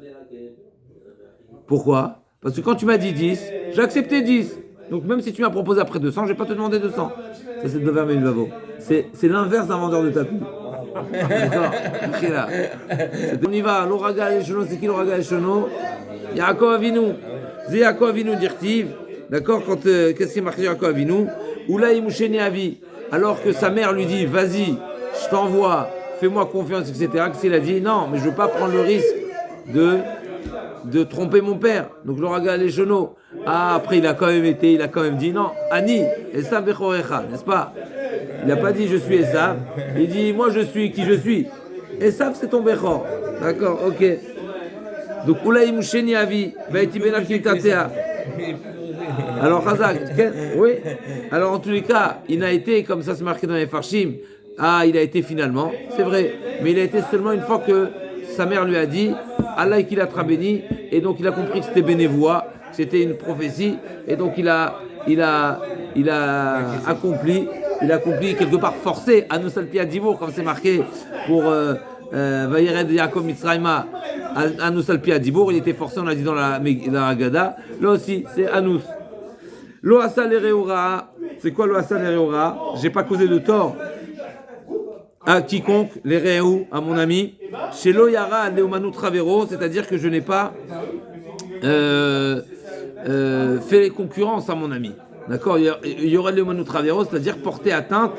S1: Pourquoi? Parce que quand tu m'as dit 10, j'ai accepté 10. Donc même si tu m'as proposé après 200, je ne vais pas te demander 200. Ça c'est de Dover Medilavo. C'est l'inverse d'un vendeur de tapis. D'accord? Là. On y va. L'oraga et Shono, c'est qui l'oraga et Shono? Yaakov Avinu. C'est Yaakov Avinu dirtiv. D'accord? Qu'est-ce qui est marqué Yaakov Avinu? Oulaï Moucheni Avi. Alors que sa mère lui dit vas-y, je t'envoie. Fais-moi confiance, etc. Qu'est-ce qu'il a dit? Non, mais je ne veux pas prendre le risque de tromper mon père. Donc l'oraga les genoux. Ah, après il a quand même dit non. Ani, Esav Bechorecha, n'est-ce pas? Il n'a pas dit je suis Esav. Il dit moi je suis qui je suis. Esav c'est ton Bechor. D'accord, ok. Donc Oulaï Moucheni Avi, Baïti Benav Kiltatea. Alors Chazak, oui. Alors en tous les cas, il a été, comme ça c'est marqué dans les Farshim. Ah, il a été finalement, c'est vrai, mais il a été seulement une fois que sa mère lui a dit Allah qu'il a très béni, et donc il a compris que c'était bénévoie, que c'était une prophétie, et donc il a accompli quelque part forcé à Anus al-Pi Adibur, comme c'est marqué pour Vayered Yaakov Mitzrayma, Anus al-Pi Adibur, il était forcé, on l'a dit dans la Haggadah, là aussi c'est Anus. Lo Asa Lereura, c'est quoi Lo Asa Lereura? J'ai pas causé de tort à quiconque, les Réhou, à mon ami, chez Loyara Leomanu Travero, c'est-à-dire que je n'ai pas fait concurrence à mon ami. D'accord? Il y aurait Leomanu Travero, c'est-à-dire porter atteinte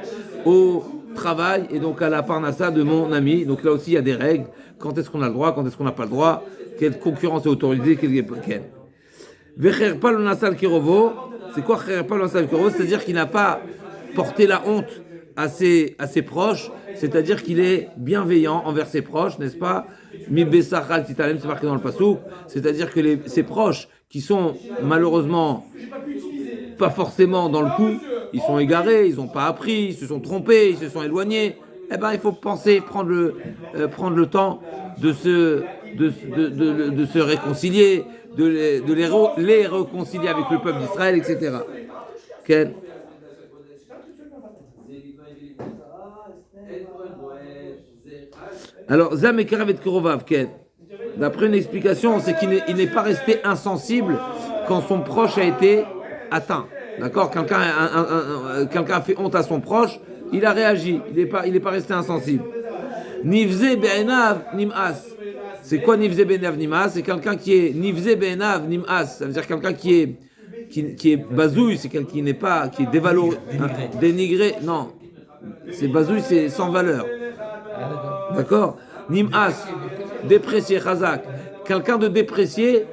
S1: au travail et donc à la parnassa de mon ami. Donc là aussi, il y a des règles. Quand est-ce qu'on a le droit, quand est-ce qu'on n'a pas le droit, quelle concurrence est autorisée, quelle n'est pas. C'est quoi Cherpa Lonasal Kirovo? C'est-à-dire qu'il n'a pas porté la honte à ses proches, c'est-à-dire qu'il est bienveillant envers ses proches, n'est-ce pas? Mi besachal titalem, c'est marqué dans le passouk, c'est-à-dire que ses proches qui sont malheureusement pas forcément dans le coup, ils sont égarés, ils n'ont pas appris, ils se sont trompés, ils se sont éloignés. Eh ben, il faut penser, prendre le temps de se réconcilier, de les réconcilier avec le peuple d'Israël, etc. Ken. Alors, Zam et Karavet Kurovav, Ken. D'après une explication, c'est qu'il n'est pas resté insensible quand son proche a été atteint. D'accord? Quelqu'un a fait honte à son proche, il a réagi. Il n'est pas resté insensible. Nivze be'enav nim'as. C'est quoi Nivze be'enav nim'as? C'est quelqu'un qui est Nivze be'enav nim'as. Ça veut dire quelqu'un qui est bazouille, c'est quelqu'un qui est dévalorisé, dénigré. Non, c'est bazouille, c'est sans valeur. D'accord? Nim'as, déprécié, chazak. Quelqu'un de déprécié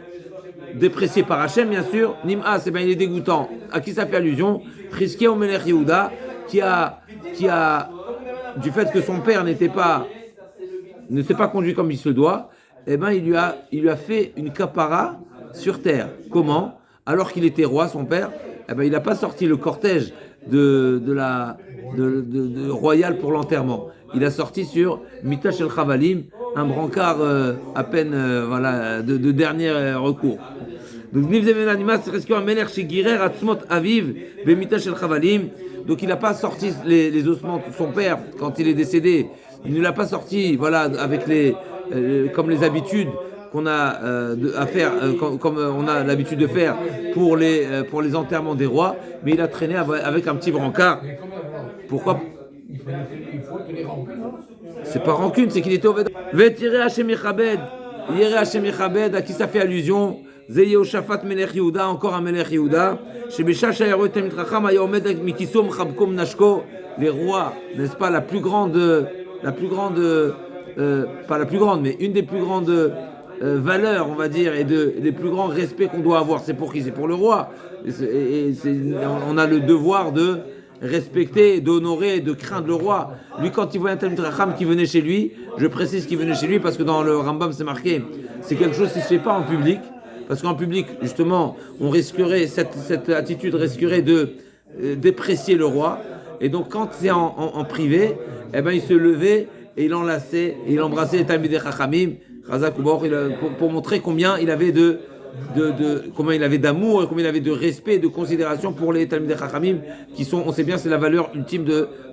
S1: par Hachem, bien sûr. Nim'as, eh bien, il est dégoûtant. À qui ça fait allusion? Chizkiyahu Melech Yehuda, qui a, du fait que son père ne s'est pas conduit comme il se doit, eh ben, il lui a fait une kapara sur terre. Comment? Alors qu'il était roi, son père, eh ben, il n'a pas sorti le cortège de royal pour l'enterrement. Il a sorti sur Mitash el Chavalim, un brancard à peine de dernier recours. Donc Nivze ben Animas, c'est resté un Melech chez Girer, Atzmot Aviv, Bemitash el Chavalim. Donc il n'a pas sorti les ossements de son père quand il est décédé. Il ne l'a pas sorti, voilà, avec comme les habitudes qu'on a à faire, comme on a l'habitude de faire pour les enterrements des rois, mais il a traîné avec un petit brancard. Pourquoi?
S2: Il faut que les rancune, non?
S1: C'est pas rancune, c'est qu'il était au Veda. Vetiré Hachem Yechabed, Yere Hachem Yechabed, à qui ça fait allusion? Zeye Shafat Melech Yehuda, encore un Melech Yehuda. Shebesha Shayaro Temit Racham, Ayaomed Mikisom Chabkom Nashko. Les rois, n'est-ce pas, pas la plus grande, mais une des plus grandes valeurs, on va dire, et les plus grands respects qu'on doit avoir, c'est pour qui? C'est pour le roi. On a le devoir de respecter, d'honorer, de craindre le roi. Lui, quand il voit un Talmid Racham qui venait chez lui, je précise qu'il venait chez lui parce que dans le Rambam c'est marqué, c'est quelque chose qui ne se fait pas en public, parce qu'en public, justement, on risquerait, cette attitude risquerait de déprécier le roi, et donc quand c'est en privé, eh ben, il se levait et il enlaçait, et il embrassait les Talmidei Chachamim, pour montrer combien il avait combien il avait d'amour et combien il avait de respect et de considération pour les Talmidei Chachamim, qui sont, on sait bien, c'est la valeur ultime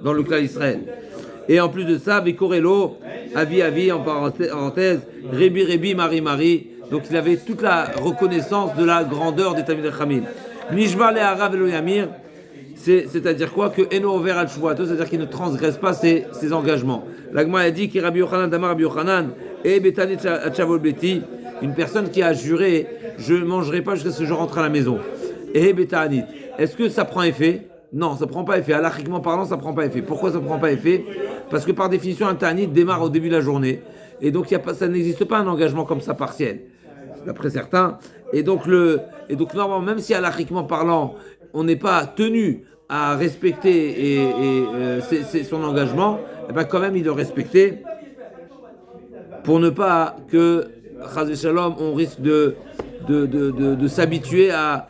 S1: dans le clan d'Israël. Et en plus de ça, Vikorelo, Avi, en parenthèse, Rebi, Mari, donc il avait toute la reconnaissance de la grandeur des Talmidei Chachamim. Nishba le Harav Elo Yamir, c'est-à-dire quoi? Que Eno Over al Shvuato, c'est-à-dire qu'il ne transgresse pas ses engagements. L'Agma a dit qu'il Rabbi Yochanan, Damar Rabbi Yochanan, et Betani Tchavol Beti, une personne qui a juré, je ne mangerai pas jusqu'à ce que je rentre à la maison. Et Betani, est-ce que ça prend effet? Non, ça ne prend pas effet. Halachiquement parlant, ça ne prend pas effet. Pourquoi ça ne prend pas effet? Parce que par définition, un Ta'anit démarre au début de la journée. Et donc, ça n'existe pas un engagement comme ça partiel, d'après certains. Et donc, normalement, même si halachiquement parlant, on n'est pas tenu à respecter son engagement, eh ben quand même il doit respecter pour ne pas que, Chaz v'Shalom, on risque de s'habituer à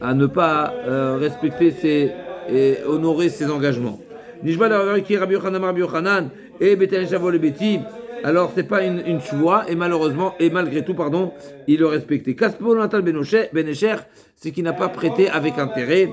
S1: ne pas respecter et honorer ses engagements. Nishba qui Rabbi Yochanan et Beten Shavol et Beti. Alors c'est pas une choix et malgré tout, il le respectait. Kaspo Natal Benesher, c'est qu'il n'a pas prêté avec intérêt.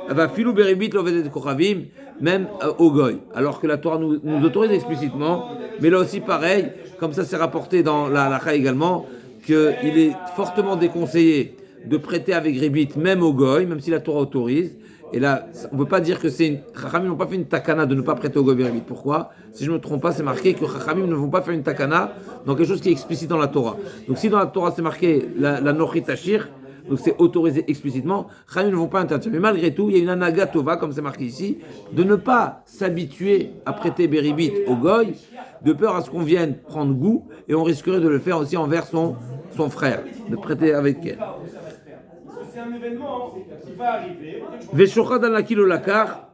S1: Va filou beribit l'ovedet kochavim, même au goy. Alors que la Torah nous autorise explicitement, mais là aussi pareil, comme ça c'est rapporté dans la halakha également, qu'il est fortement déconseillé de prêter avec ribit même au goy, même si la Torah autorise. Et là, on ne peut pas dire que Chachamim n'ont pas fait une takana de ne pas prêter au goy beribit. Pourquoi? Si je ne me trompe pas, c'est marqué que Chachamim ne vont pas faire une takana dans quelque chose qui est explicite dans la Torah. Donc si dans la Torah c'est marqué la nochit tashir, donc c'est autorisé explicitement, Chachamim ne vont pas interdire. Mais malgré tout, il y a une anaga tova, comme c'est marqué ici, de ne pas s'habituer à prêter beribit au goy, de peur à ce qu'on vienne prendre goût, et on risquerait de le faire aussi envers son frère, de prêter avec elle.
S4: C'est un événement qui va arriver.
S1: Veshochad al nakil lakar,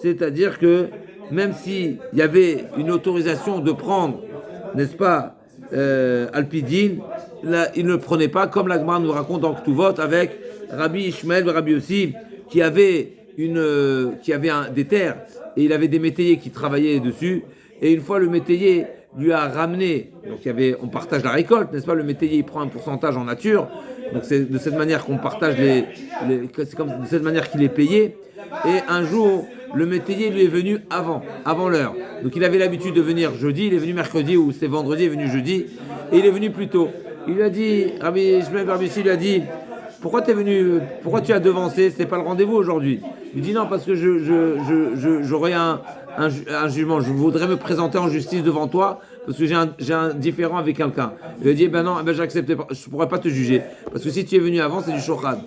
S1: c'est-à-dire que même s'il y avait une autorisation de prendre, n'est-ce pas, Alpidine, là, il ne le prenait pas, comme la Gemara nous raconte dans Ktuvot, avec Rabbi Ishmael et Rabbi Yossi, qui avait des terres, et il avait des métayers qui travaillaient dessus, et une fois le métayer lui a ramené, donc on partage la récolte, n'est-ce pas, le métayer il prend un pourcentage en nature, donc c'est de cette manière qu'on partage c'est comme de cette manière qu'il est payé, et un jour, le métayer lui est venu avant l'heure. Donc il avait l'habitude de venir jeudi, il est venu mercredi ou c'est vendredi, il est venu jeudi, et il est venu plus tôt. Il lui a dit, Rabbi Ishmael Barbissi lui a dit, pourquoi tu as devancé, c'était pas le rendez-vous aujourd'hui? Il dit non, parce que j'aurais un jugement, je voudrais me présenter en justice devant toi, parce que j'ai un différend avec quelqu'un. Il lui a dit, ben non, j'accepte pas, je pourrais pas te juger, parce que si tu es venu avant, c'est du shochad.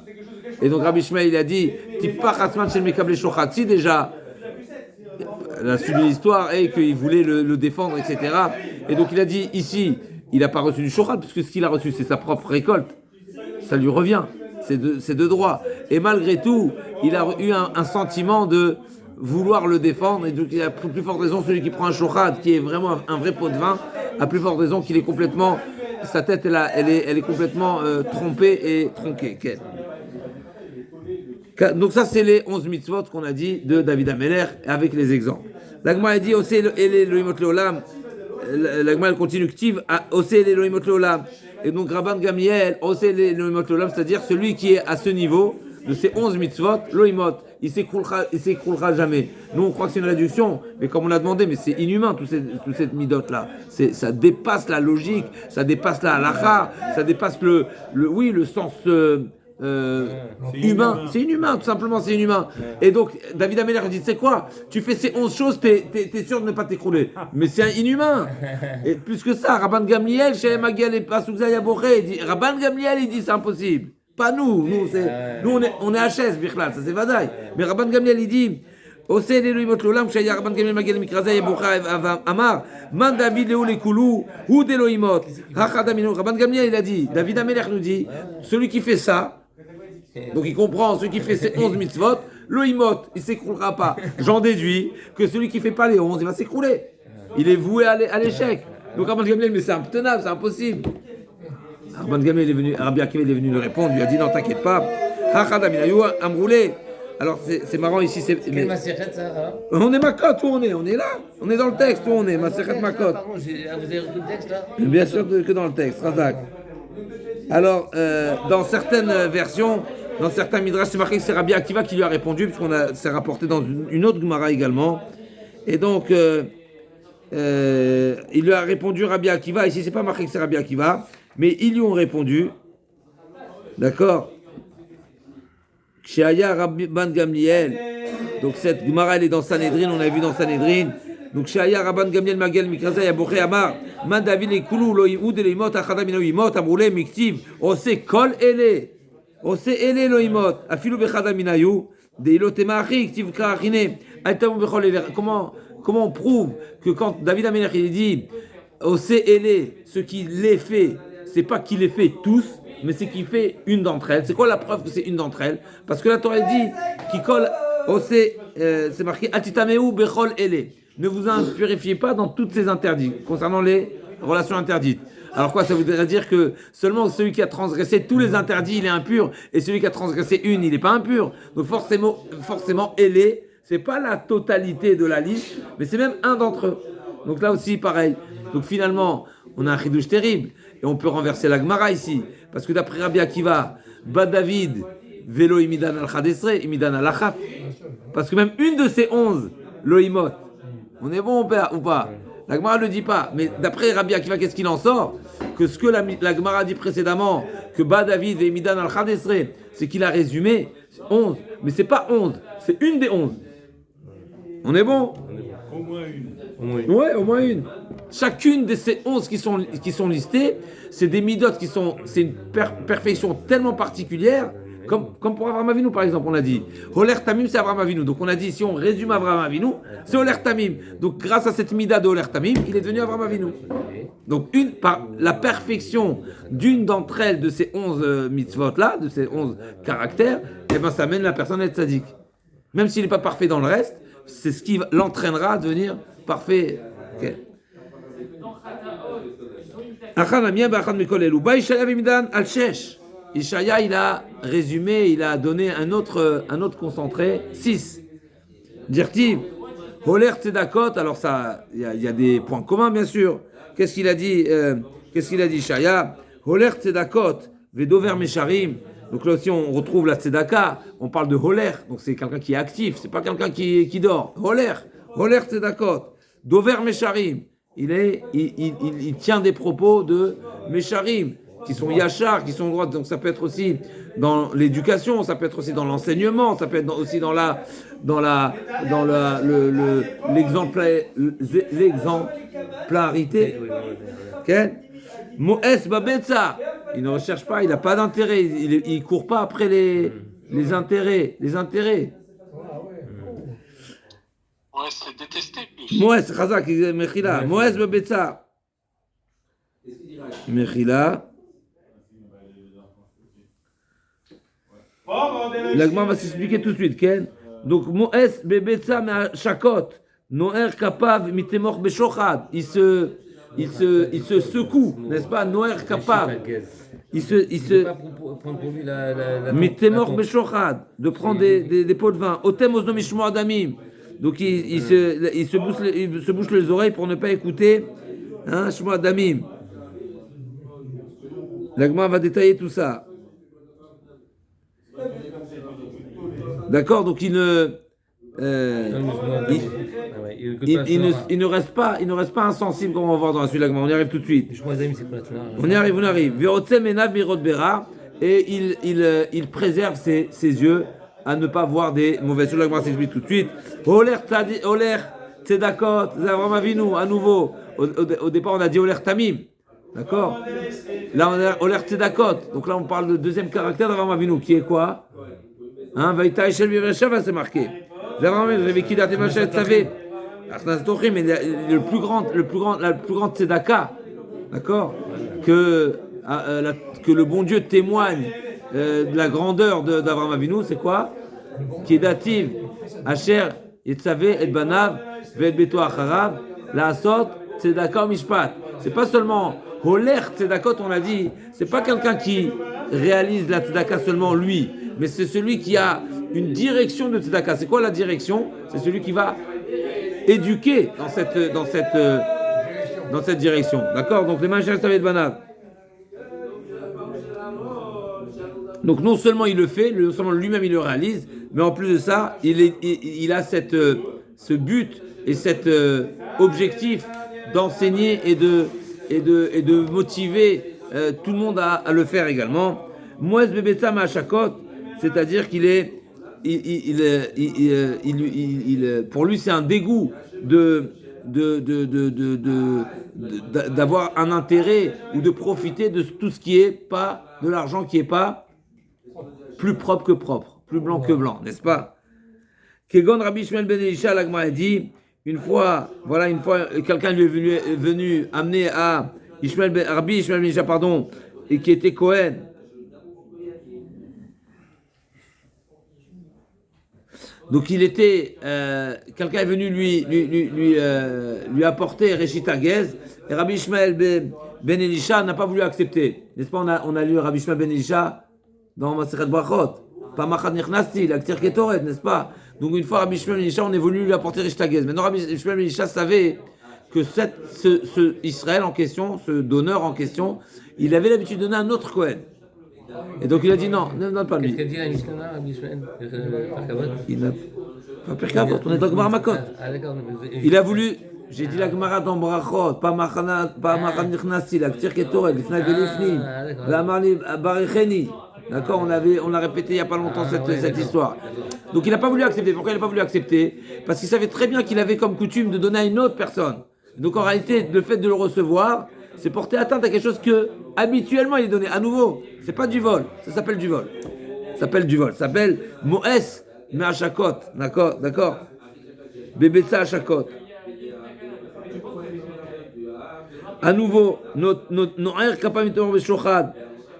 S1: Et donc Rabbi Ishmael il a dit, si déjà la suite de l'histoire est qu'il voulait le défendre, etc. Et donc il a dit ici, il n'a pas reçu du shochad, puisque ce qu'il a reçu c'est sa propre récolte, ça lui revient, c'est de droit. Et malgré tout, il a eu un sentiment de vouloir le défendre, et donc il a plus forte raison celui qui prend un shochad, qui est vraiment un vrai pot de vin, a plus forte raison qu'il est complètement, sa tête elle est complètement trompée et tronquée. Donc ça c'est les 11 mitzvot qu'on a dit de David Ameler avec les exemples. L'Agma a dit aussi Elohimot Leolam. L'Agma elle continue active aussi Elohimot Leolam. Et donc Rabban Gamliel aussi Elohimot Leolam, c'est-à-dire celui qui est à ce niveau de ces 11 mitzvot, Lohimot, il s'écroulera jamais. Nous on croit que c'est une réduction, mais comme on l'a demandé, mais c'est inhumain toute cette midot là. Ça dépasse la logique, ça dépasse la halakha, ça dépasse le sens humain, c'est inhumain, tout simplement, c'est inhumain. Et donc, David Ameller dit, tu sais quoi, tu fais ces 11 choses, t'es sûr de ne pas t'écrouler. Mais c'est inhumain. Et plus que ça, Rabban Gamliel, chez Magiel et Pasukza Yaboré, Rabban Gamliel, il dit c'est impossible. Pas nous, on est HS, Bichlal, ça c'est Vadaï. Mais Rabban Gamliel, il dit, Ose l'Elohimot l'Olam, Shaya Rabban Gamliel Magiel Mikraza Yaboré Amar, Man David Léo Lekoulou, ou d'Elohimot, Hachadamino. Rabban Gamliel, il a dit, David Ameller nous dit, celui qui fait ça, donc il comprend, celui qui fait ses 11 mitzvot, le imot, il ne s'écroulera pas. J'en déduis que celui qui ne fait pas les 11, il va s'écrouler. Il est voué à l'échec. Donc Rabban Gamliel, mais c'est intenable, c'est impossible. Rabban Gamliel Rabbi Akiva est venu lui répondre, il lui a dit non, t'inquiète pas. Alors c'est marrant ici.
S2: Quel maseret ça hein?
S1: On est Makot, où on est là. On est dans le texte, où on est. Maseret Makot.
S2: Pardon, vous avez repris le texte là?
S1: Bien sûr que dans le texte, Razak. Alors, dans certaines versions, dans certains midrash, c'est marqué que c'est Rabbi Akiva qui lui a répondu, c'est rapporté dans une autre Gemara également. Et donc, il lui a répondu Rabbi Akiva. Ici, c'est pas marqué que c'est Rabbi Akiva, mais ils lui ont répondu. D'accord. Sheaya Rabbi Ban Gamliel. Donc cette Gemara, elle est dans Sanhedrin. On a vu dans Sanhedrin. Donc Sheaya Rabban Gamliel Magel Mikraza Yaboché Amar Man David Ekulu Lo Yimud Elimot Achada Mino Yimot Amroulé Miktiv Ose Kol Ele Ose Ele Lo Yimot Afilu Bechada Minayu Deilotema Achi Ktiv Karachine Aitamu Bechol Ele. Comment on prouve que quand David Ameler il dit Ose Ele, ce qui les fait, c'est pas qu'il les fait tous, mais c'est qu'il fait une d'entre elles. C'est quoi la preuve que c'est une d'entre elles? Parce que la Torah dit qui colle Ose, c'est marqué Atitameu Bechol Ele. Ne vous impurifiez pas dans toutes ces interdits, concernant les relations interdites. Alors quoi, ça voudrait dire que seulement celui qui a transgressé tous les interdits, il est impur, et celui qui a transgressé une, il n'est pas impur. Donc forcément, ailé, c'est pas la totalité de la liste, mais c'est même un d'entre eux. Donc là aussi, pareil. Donc finalement, on a un chidouche terrible, et on peut renverser la Gemara ici, parce que d'après Rabbi Akiva, Bad David, Velo imidan al-Chadesre, imidan al-Achat, parce que même une de ces 11, l'Oimot, on est bon ou pas? La Gemara ne le dit pas, mais d'après Rabbi Akiva, qu'est-ce qu'il en sort? Que ce que la Gemara a dit précédemment, que Ba David et Midan al-Khadesre, c'est qu'il a résumé 11, mais c'est pas 11, c'est une des 11. On est bon?
S3: Au moins une.
S1: Ouais, au moins une. Chacune de ces 11 qui sont listées, c'est des midot c'est une perfection tellement particulière. Comme pour Avraham Avinu, par exemple, on a dit. Holer Tamim, c'est Avraham Avinu. Donc on a dit, si on résume Avraham Avinu, c'est Holer Tamim. Donc grâce à cette mida de Holer Tamim, il est devenu Avraham Avinu. Donc par la perfection d'une d'entre elles, de ces 11 mitzvot-là, de ces 11 caractères, eh ben, ça amène la personne à être tzaddik. Même s'il n'est pas parfait dans le reste, c'est ce qui l'entraînera à devenir parfait. Ok. Ishaya, il a résumé, il a donné un autre concentré, 6. Dirtiv, Holer Tzedakot, alors ça, il y a des points communs bien sûr. Qu'est-ce qu'il a dit Ishaya? Holer Tzedakot, Vedover Mesharim. Donc là aussi on retrouve la Tzedaka, on parle de Holer, donc c'est quelqu'un qui est actif, c'est pas quelqu'un qui dort. Holer Tzedakot, Dover Mesharim. Il tient des propos de Mesharim, qui sont yachar, qui sont droits. Donc ça peut être aussi dans l'éducation, ça peut être aussi dans l'enseignement, ça peut être aussi dans l'exemplarité. Okay? Moes babetza, il ne recherche pas, il n'a pas d'intérêt, il court pas après les intérêts.
S4: Ouais, c'est détesté plus.
S1: Moes, Chazak, Mechila, Moes babetza. Mechila. L'agma va s'expliquer tout de suite, Ken. Donc, Moes bebetza me'ashakot, noer kapav mitemor beshochad. Il se secoue, n'est-ce pas? Noer kapav. Il se
S2: prendre pour lui la
S1: mitemor beshochad, de prendre des pots de vin. Otem osno mishmo adamim. Donc, il se bouche les oreilles pour ne pas écouter, hein, shmo adamim. L'agma va détailler tout ça. D'accord, donc il ne reste pas insensible comme on va voir dans la suite de l'agma. On y arrive tout de suite. On y arrive. Et il préserve ses yeux à ne pas voir des mauvaises choses. L'agma s'explique tout de suite. Oler tzedakot, Avraham Avinu, à nouveau. Au départ, on a dit Oler tamim. D'accord. Là, on a Oler tzedakot. Donc là, on parle du deuxième caractère d'Avraham Avinu, qui est quoi? Hein, Vaïta Eshel Vireshava, c'est marqué. J'avais qui date ma chaise, savez. Mais la plus grande tzedaka, d'accord, que le bon Dieu témoigne de la grandeur d'Avraham Avinu, c'est quoi? Qui est dative, Asher, Yetzave, Et Banav, Ve'et Beto Acharav, La Asot, Tzedaka Mishpat. C'est pas seulement Holer Tzedakot, on l'a dit, c'est pas quelqu'un qui réalise la Tzedaka seulement lui, mais c'est celui qui a une direction de Tzedaka. C'est quoi la direction? C'est celui qui va éduquer dans cette direction. D'accord? Donc les Machal Savet Banav. Donc non seulement il le fait, non seulement lui-même il le réalise, mais en plus de ça, il a ce but et cet objectif d'enseigner et de motiver tout le monde à le faire également. Moes Bebetza Ma'ashakot, c'est-à-dire qu'il est, pour lui c'est un dégoût d'avoir un intérêt ou de profiter de tout ce qui est pas de l'argent qui est pas plus propre que propre, plus blanc que blanc, n'est-ce pas? Kegon Rabbi Shmuel ben Elisha, l'Agma a dit, une fois quelqu'un lui est venu amener à Rabbi Shmuel ben Elisha, et qui était Cohen. Donc quelqu'un est venu lui apporter Reshita Gez, et Rabbi Shmuel ben Elisha n'a pas voulu accepter. N'est-ce pas? On a lu Rabbi Shmuel ben Elisha dans Masechet Brachot. Pas Machad Nechnasti, la Ktir Ketoret, n'est-ce pas? Donc une fois Rabbi Shmuel ben Elisha, on est venu lui apporter Reshita Gez. Maintenant Rabbi Shmuel ben Elisha savait que ce Israël en question, ce donneur en question, il avait l'habitude de donner un autre Cohen. Et donc il a dit non, ne donne pas lui.
S2: Qu'est-ce qu'il dit à Mishnah, Rabbi Shmuel?
S1: Il n'a pas Perkavot, on est dans Gemara Makot. Il a voulu, j'ai dit la Gemara dans Brachot, pas Machad Nechnasti, la Ktir Ketoret, l'Ifna Gelifni, la Marli Baricheni. D'accord, on a répété il n'y a pas longtemps cette histoire. Donc il n'a pas voulu accepter. Pourquoi il n'a pas voulu accepter? Parce qu'il savait très bien qu'il avait comme coutume de donner à une autre personne. Donc en réalité, le fait de le recevoir, c'est porter atteinte à quelque chose que habituellement il est donné. À nouveau, c'est pas du vol, ça s'appelle du vol. Ça s'appelle Moes Me'ashakot. D'accord. Bebetza Ashakot. À nouveau, No'er Kapam Mitomor Beshochad.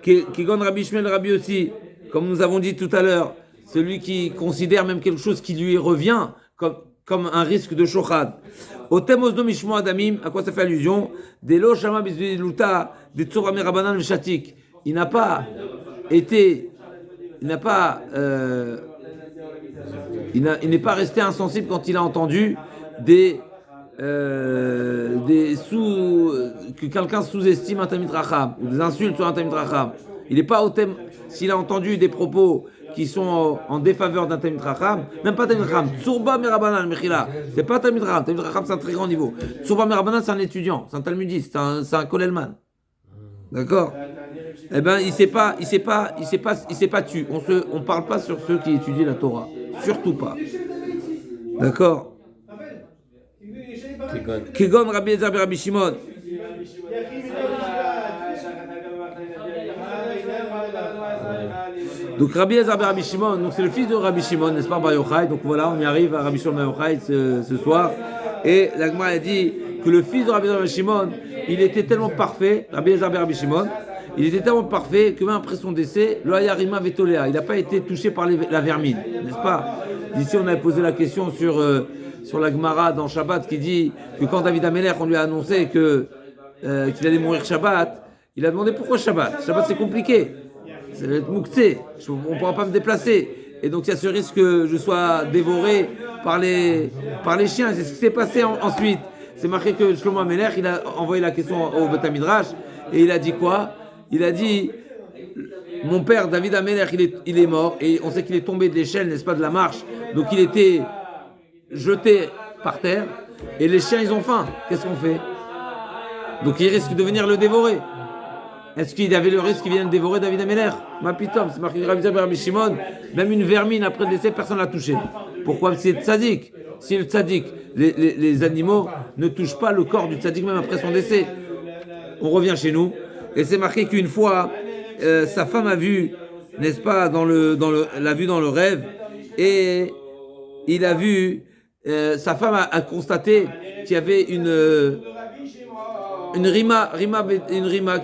S1: Qui gonne Rabbi Shmuel, Rabbi aussi, comme nous avons dit tout à l'heure, celui qui considère même quelque chose qui lui revient, comme comme un risque de shochad. Otem osdo mishmo adamim, à quoi ça fait allusion? Delo shama bizuiluta, de tsura mirabanan v'shatik. Il n'a pas été, il n'a pas, il n'est pas resté insensible quand il a entendu que quelqu'un sous-estime un Talmid Racham, ou des insultes sur un Talmid Racham. Il n'est pas au thème, s'il a entendu des propos qui sont en défaveur d'un Talmid Racham, même pas Talmid Racham, Tsurba Merabanan, Mechila, c'est pas Talmid Racham, Talmid Racham c'est un très grand niveau. Tsurba Merabanan c'est un étudiant, c'est un Talmudiste, c'est un Kolelman. D'accord? Eh ben, il s'est pas tu. On parle pas sur ceux qui étudient la Torah. Surtout pas. D'accord? Kegon Rabbi Eliezer Rabbi Shimon. Donc Rabbi Eliezer Rabbi Shimon, donc c'est le fils de Rabbi Shimon, n'est-ce pas, Bar Yochai. Donc voilà, on y arrive à Rabbi Shimon Bar Yochai ce soir. Et la Gemara a dit que le fils de Rabbi Eliezer Rabbi Shimon, il était tellement parfait, Rabbi Eliezer Rabbi Shimon, il était tellement parfait que même après son décès, le Hayarima Vetolea, il n'a pas été touché par la vermine, n'est-ce pas? Ici, on avait posé la question sur la Gemara dans Shabbat qui dit que quand David Amelech, on lui a annoncé qu'il allait mourir Shabbat, il a demandé pourquoi Shabbat. Shabbat, c'est compliqué. Ça va être mouktsé. On ne pourra pas me déplacer. Et donc, il y a ce risque que je sois dévoré par les chiens. C'est ce qui s'est passé ensuite. C'est marqué que Shlomo Amelech, il a envoyé la question au Beth Midrash et il a dit quoi? Il a dit, mon père David Amelech, il est mort et on sait qu'il est tombé de l'échelle, n'est-ce pas, de la marche. Donc il était jeté par terre et les chiens, ils ont faim. Qu'est-ce qu'on fait? Donc il risque de venir le dévorer. Est-ce qu'il y avait le risque qu'il vienne dévorer David Amelech? Ma pitom, c'est marqué Rabbi Shimon, même une vermine après le décès, personne ne l'a touché. Pourquoi? C'est le tzaddik. Si le tzaddik, les animaux ne touchent pas le corps du tzaddik même après son décès. On revient chez nous. Et c'est marqué qu'une fois, sa femme a vu, n'est-ce pas, l'a vu dans le rêve, et il a vu, sa femme a constaté qu'il y avait une rima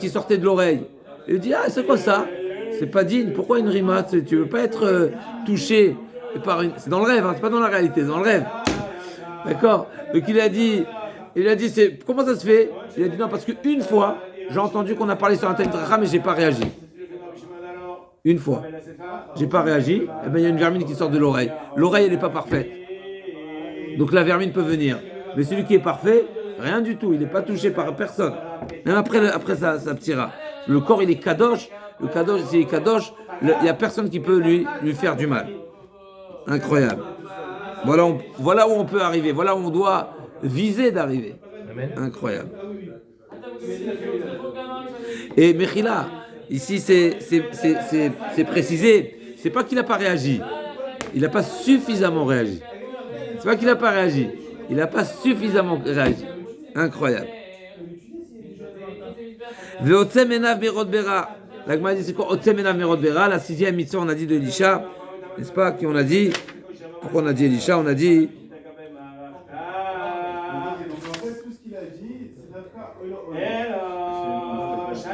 S1: qui sortait de l'oreille. Il lui dit, ah, c'est quoi ça? C'est pas digne, pourquoi une rima? Tu veux pas être touché par une... C'est dans le rêve, hein, c'est pas dans la réalité, c'est dans le rêve. D'accord? Donc il a dit, comment ça se fait? Il a dit, non, parce qu'une fois, j'ai entendu qu'on a parlé sur un Talmid Racham mais j'ai pas réagi. Une fois. J'ai pas réagi. Eh ben, il y a une vermine qui sort de l'oreille. L'oreille, elle n'est pas parfaite. Donc la vermine peut venir. Mais celui qui est parfait, rien du tout. Il n'est pas touché par personne. Même après ça partira. Le corps, il est kadosh. Le kadosh, s'il est kadosh, il n'y a personne qui peut lui faire du mal. Incroyable. Voilà où on peut arriver. Voilà où on doit viser d'arriver.
S2: Amen.
S1: Incroyable. Et Mechila, ici c'est précisé, c'est pas qu'il n'a pas réagi, il n'a pas suffisamment réagi. C'est pas qu'il n'a pas réagi, il n'a pas suffisamment réagi. Incroyable. Ve'otzem enav merod bera. La Gemara dit c'est quoi Otzem enav merod bera? La sixième mitzvah on a dit de Elisha, n'est-ce pas? Qui on a dit? Pourquoi on a dit Elisha? On a dit.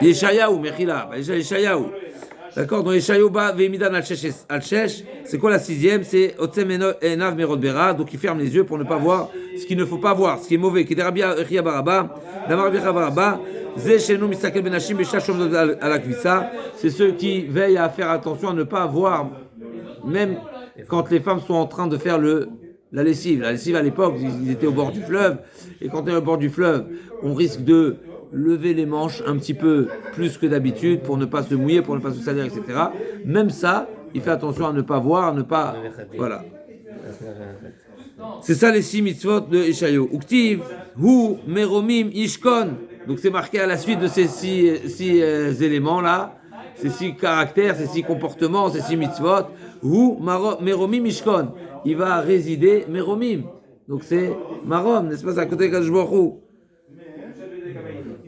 S1: Yeshayahu, Mechila, Yeshayahu. D'accord, donc Yeshayahu ba ve'imidan al-shesh. C'est quoi la sixième? C'est Otzem enav merod bera. Donc il ferme les yeux pour ne pas voir ce qu'il ne faut pas voir, ce qui est mauvais. Qui Rabbi Echia baraba, Damar Rabbi baraba. Ze shenu misakel benashim beshashom ala kvisa. C'est ceux qui veillent à faire attention à ne pas voir, même quand les femmes sont en train de faire la lessive. La lessive à l'époque, ils étaient au bord du fleuve. Et quand on est au bord du fleuve, on risque de lever les manches un petit peu plus que d'habitude pour ne pas se mouiller, pour ne pas se salir, etc. Même ça, il fait attention à ne pas voir, à ne pas... Voilà. C'est ça les 6 mitzvot de Yeshayahu. Uktiv, hu, meromim, ishkon. Donc c'est marqué à la suite de ces 6 éléments-là, ces 6 caractères, ces 6 comportements, ces 6 mitzvot. Hu, meromim, ishkon. Il va résider meromim. Donc c'est marom, n'est-ce pas, c'est à côté de Kadosh Baruch Hu.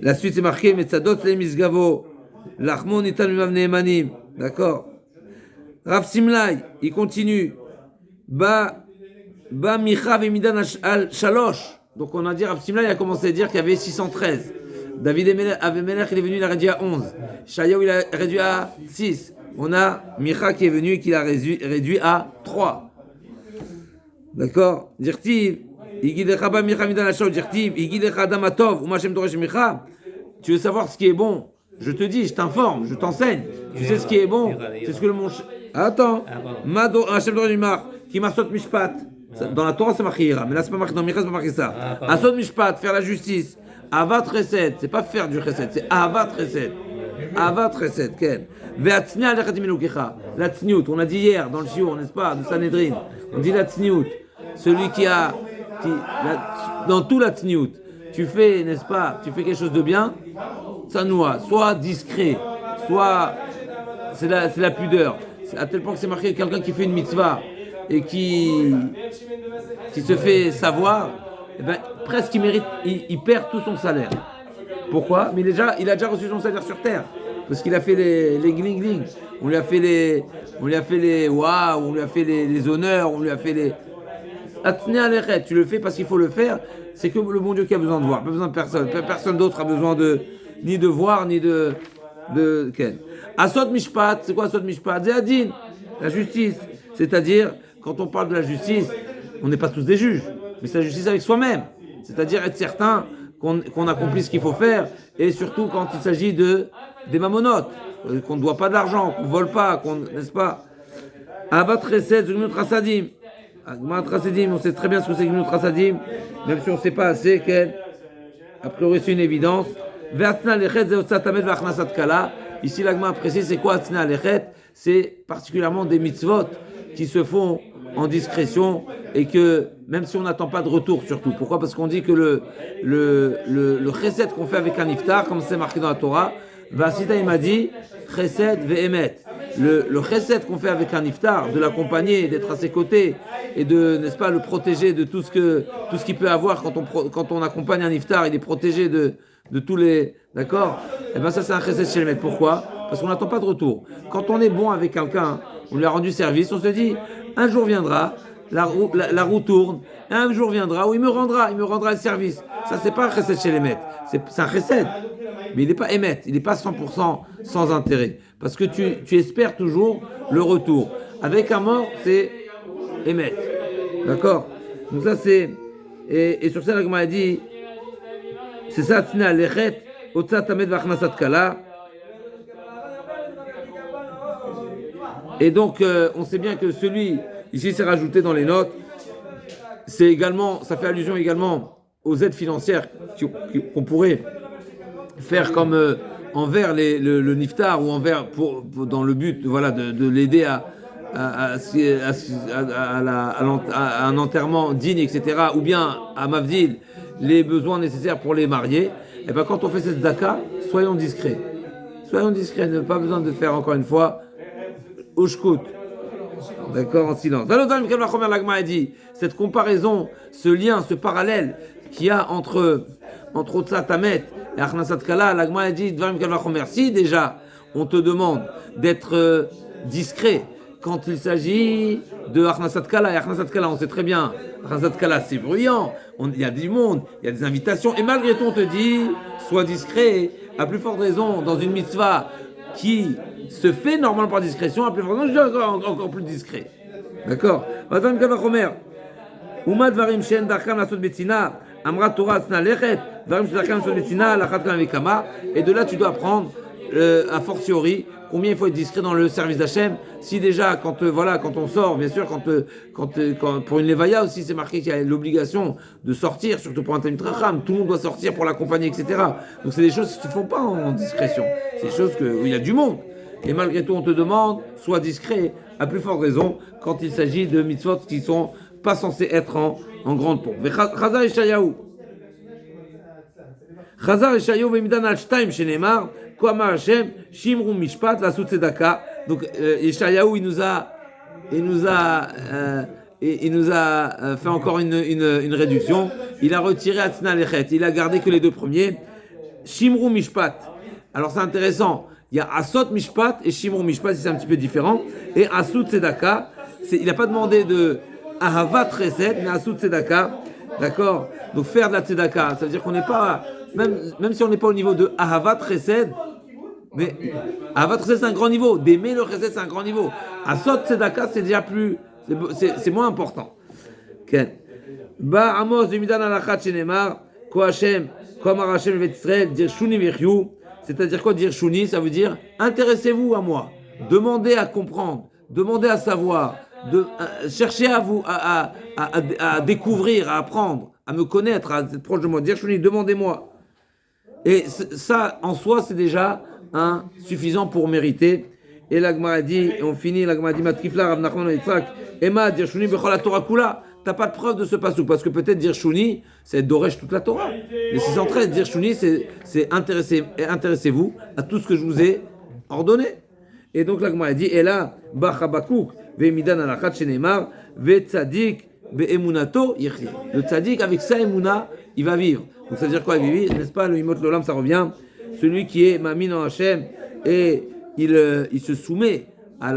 S1: La suite c'est marqué Metzadot le misgavo, Lachmon itan mivavne emanim. D'accord. Rav Simlai, il continue. Ba micha vemidan al shalosh. Donc on a dit Rav Simlai a commencé à dire qu'il y avait 613. David Avimelech il est venu, il a réduit à 11. Shayahu il a réduit à 6. On a Micha qui est venu et qui l'a réduit à 3. D'accord? Dirtiv, Igilecha ba micha midan hashao, dirtiv, Igilecha adam atov, ou machem toresh micha. Tu veux savoir ce qui est bon? Je te dis, je t'informe, je t'enseigne. Tu sais ce qui est bon? C'est ce que le mon. Attends. Mado, Hashem toresh micha, qui m'asot mishpat. Dans la Torah, c'est marqué Ira, mais là, c'est pas marqué, dans Micha, c'est pas marqué ça. Asot mishpat, faire la justice. Avat chesed, c'est pas faire du chesed, c'est avat chesed. Avat chesed, ken. Ve'atznia alechat milukecha. La tzniut, on a dit hier dans le shiur, n'est-ce pas, de Sanhedrin. On dit la tzniut. Celui dans tout la tzniut, tu fais, n'est-ce pas, tu fais quelque chose de bien, ça noie, soit discret, soit c'est la pudeur. À tel point que c'est marqué quelqu'un qui fait une mitzvah et qui se fait savoir, eh ben, presque il mérite, il perd tout son salaire. Pourquoi? Mais il a déjà reçu son salaire sur terre. Parce qu'il a fait les gling-gling. On lui a fait les waouh, on lui a fait les honneurs, on lui a fait les. Tu le fais parce qu'il faut le faire. C'est que le bon Dieu qui a besoin de voir, pas besoin de personne. Personne d'autre a besoin ni de voir, ni de Ken. Asot mishpat, c'est quoi Asot mishpat? Zéadine, la justice. C'est-à-dire, quand on parle de la justice, on n'est pas tous des juges, mais c'est la justice avec soi-même. C'est-à-dire être certain qu'on accomplit ce qu'il faut faire, et surtout quand il s'agit des mamonotes, qu'on ne doit pas de l'argent, qu'on ne vole pas, n'est-ce pas? Avat chesed, zugmut rasadim. On sait très bien ce que c'est Gmut Rasadim, même si on ne sait pas assez a priori c'est une évidence. Ici l'agma précise c'est quoi Atzna Alechet? C'est particulièrement des mitzvot qui se font en discrétion et que même si on n'attend pas de retour surtout. Pourquoi? Parce qu'on dit que le chesed qu'on fait avec un iftar, comme c'est marqué dans la Torah, Vasita il m'a dit chesed ve'emet. Le chesed qu'on fait avec un iftar, de l'accompagner, d'être à ses côtés et de, n'est-ce pas, le protéger de tout ce qu'il peut avoir quand on accompagne un iftar, il est protégé de tous les, d'accord? Et ben ça c'est un chesed chez les maîtres. Pourquoi? Parce qu'on n'attend pas de retour. Quand on est bon avec quelqu'un, on lui a rendu service, on se dit un jour viendra, la roue tourne, et un jour viendra où il me rendra le service. Ça c'est pas un chesed chez les maîtres, c'est un chesed. Mais il n'est pas émet, il n'est pas 100% sans intérêt. Parce que tu espères toujours le retour. Avec un mort, c'est émet. D'accord? Donc ça c'est... Et sur ça, la Gemara a dit, c'est ça, Tzina Alechet, Otzat Tamed Vachnasat Kala. Et donc, on sait bien que celui, ici c'est rajouté dans les notes, c'est également, ça fait allusion également aux aides financières qu'on pourrait faire comme envers le niftar ou envers dans le but voilà de l'aider à un enterrement digne, etc., ou bien à Mavdil les besoins nécessaires pour les mariés. Et bien quand on fait cette zaka, soyons discrets, ne pas besoin de faire encore une fois Ushkut. D'accord, en silence. L'agma a dit, cette comparaison, ce lien, ce parallèle qu'il y a entre Otzat Tamet et Achnasat Kala, l'agma a dit, si déjà on te demande d'être discret quand il s'agit de Achnasat Kala, et Achnasat Kala, on sait très bien, Achnasat Kala c'est bruyant, il y a du monde, il y a des invitations, et malgré tout on te dit, sois discret, à plus forte raison, dans une mitzvah qui se fait normalement par discrétion, à plus forte raison, je dis encore plus discret. D'accord? Umad varim shen darkam lasot betzina, amra Torah atzna lechet, varim shen darkam lasot betzina, lachat kam vekama, et de là tu dois apprendre, a fortiori, combien il faut être discret dans le service d'Hachem. Si déjà, quand on sort, bien sûr, quand pour une levaya aussi, c'est marqué qu'il y a l'obligation de sortir, surtout pour un Talmid Chacham, tout le monde doit sortir pour l'accompagner, etc. Donc c'est des choses qui ne se font pas en discrétion. C'est des choses où il y a du monde. Et malgré tout, on te demande, sois discret, à plus forte raison, quand il s'agit de mitzvot qui ne sont pas censés être en grande pompe. Chazar Yeshayahu. Chazar Yeshayahu v'imidan al shtaim shenemar, Koama Hashem, Shimru Mishpat, la Tzedaka. Donc Yeshayahu, il nous a fait encore une réduction. Il a retiré Atzna Lechet. Il a gardé que les deux premiers. Shimru Mishpat. Alors c'est intéressant. Il y a Asot Mishpat et Shimru Mishpat, c'est un petit peu différent. Et Asut Tzedaka, il n'a pas demandé de Ahavat Chesed, mais Asut Tzedaka. D'accord? Donc faire de la Tzedaka, ça veut dire qu'on n'est pas, même si on n'est pas au niveau de Ahavat Chesed, mais Ahavat Chesed c'est un grand niveau, d'aimer le Chesed c'est un grand niveau. Asot Tzedaka c'est déjà plus, c'est moins important. Ken. Ba Amos de Midan Alachat Shenemar, Ko Hashem, Ko Amar Hashem Vet Israël, dire Shuni Viryu. C'est-à-dire quoi dire Shuni? Ça veut dire intéressez-vous à moi, demandez à comprendre, demandez à savoir, cherchez à découvrir, à apprendre, à me connaître, à être proche de moi. Dire Shuni, demandez-moi. Et ça, en soi, c'est déjà suffisant pour mériter. Et l'Agmara dit, et on finit, l'Agmara dit, Matrifla, Rav Nachman Yitzhak, Emma, dire Shuni, Bechol la Torah Kula. T'as pas de preuve de ce passouk, parce que peut-être dire Shuni, c'est Doresh toute la Torah. Mais 613, dire Shuni, c'est intéressez-vous à tout ce que je vous ai ordonné. Et donc l'Agmara dit, et là, Bachabakouk, Ve'midan alachat shenemar, Ve'tzadik, Be'emunato, yirchi. Le tzadik, avec sa emuna, il va vivre. Donc ça veut dire quoi, il vit, n'est-ce pas, le Imot Lolam, ça revient. Celui qui est Mamin en Hachem, et il se soumet à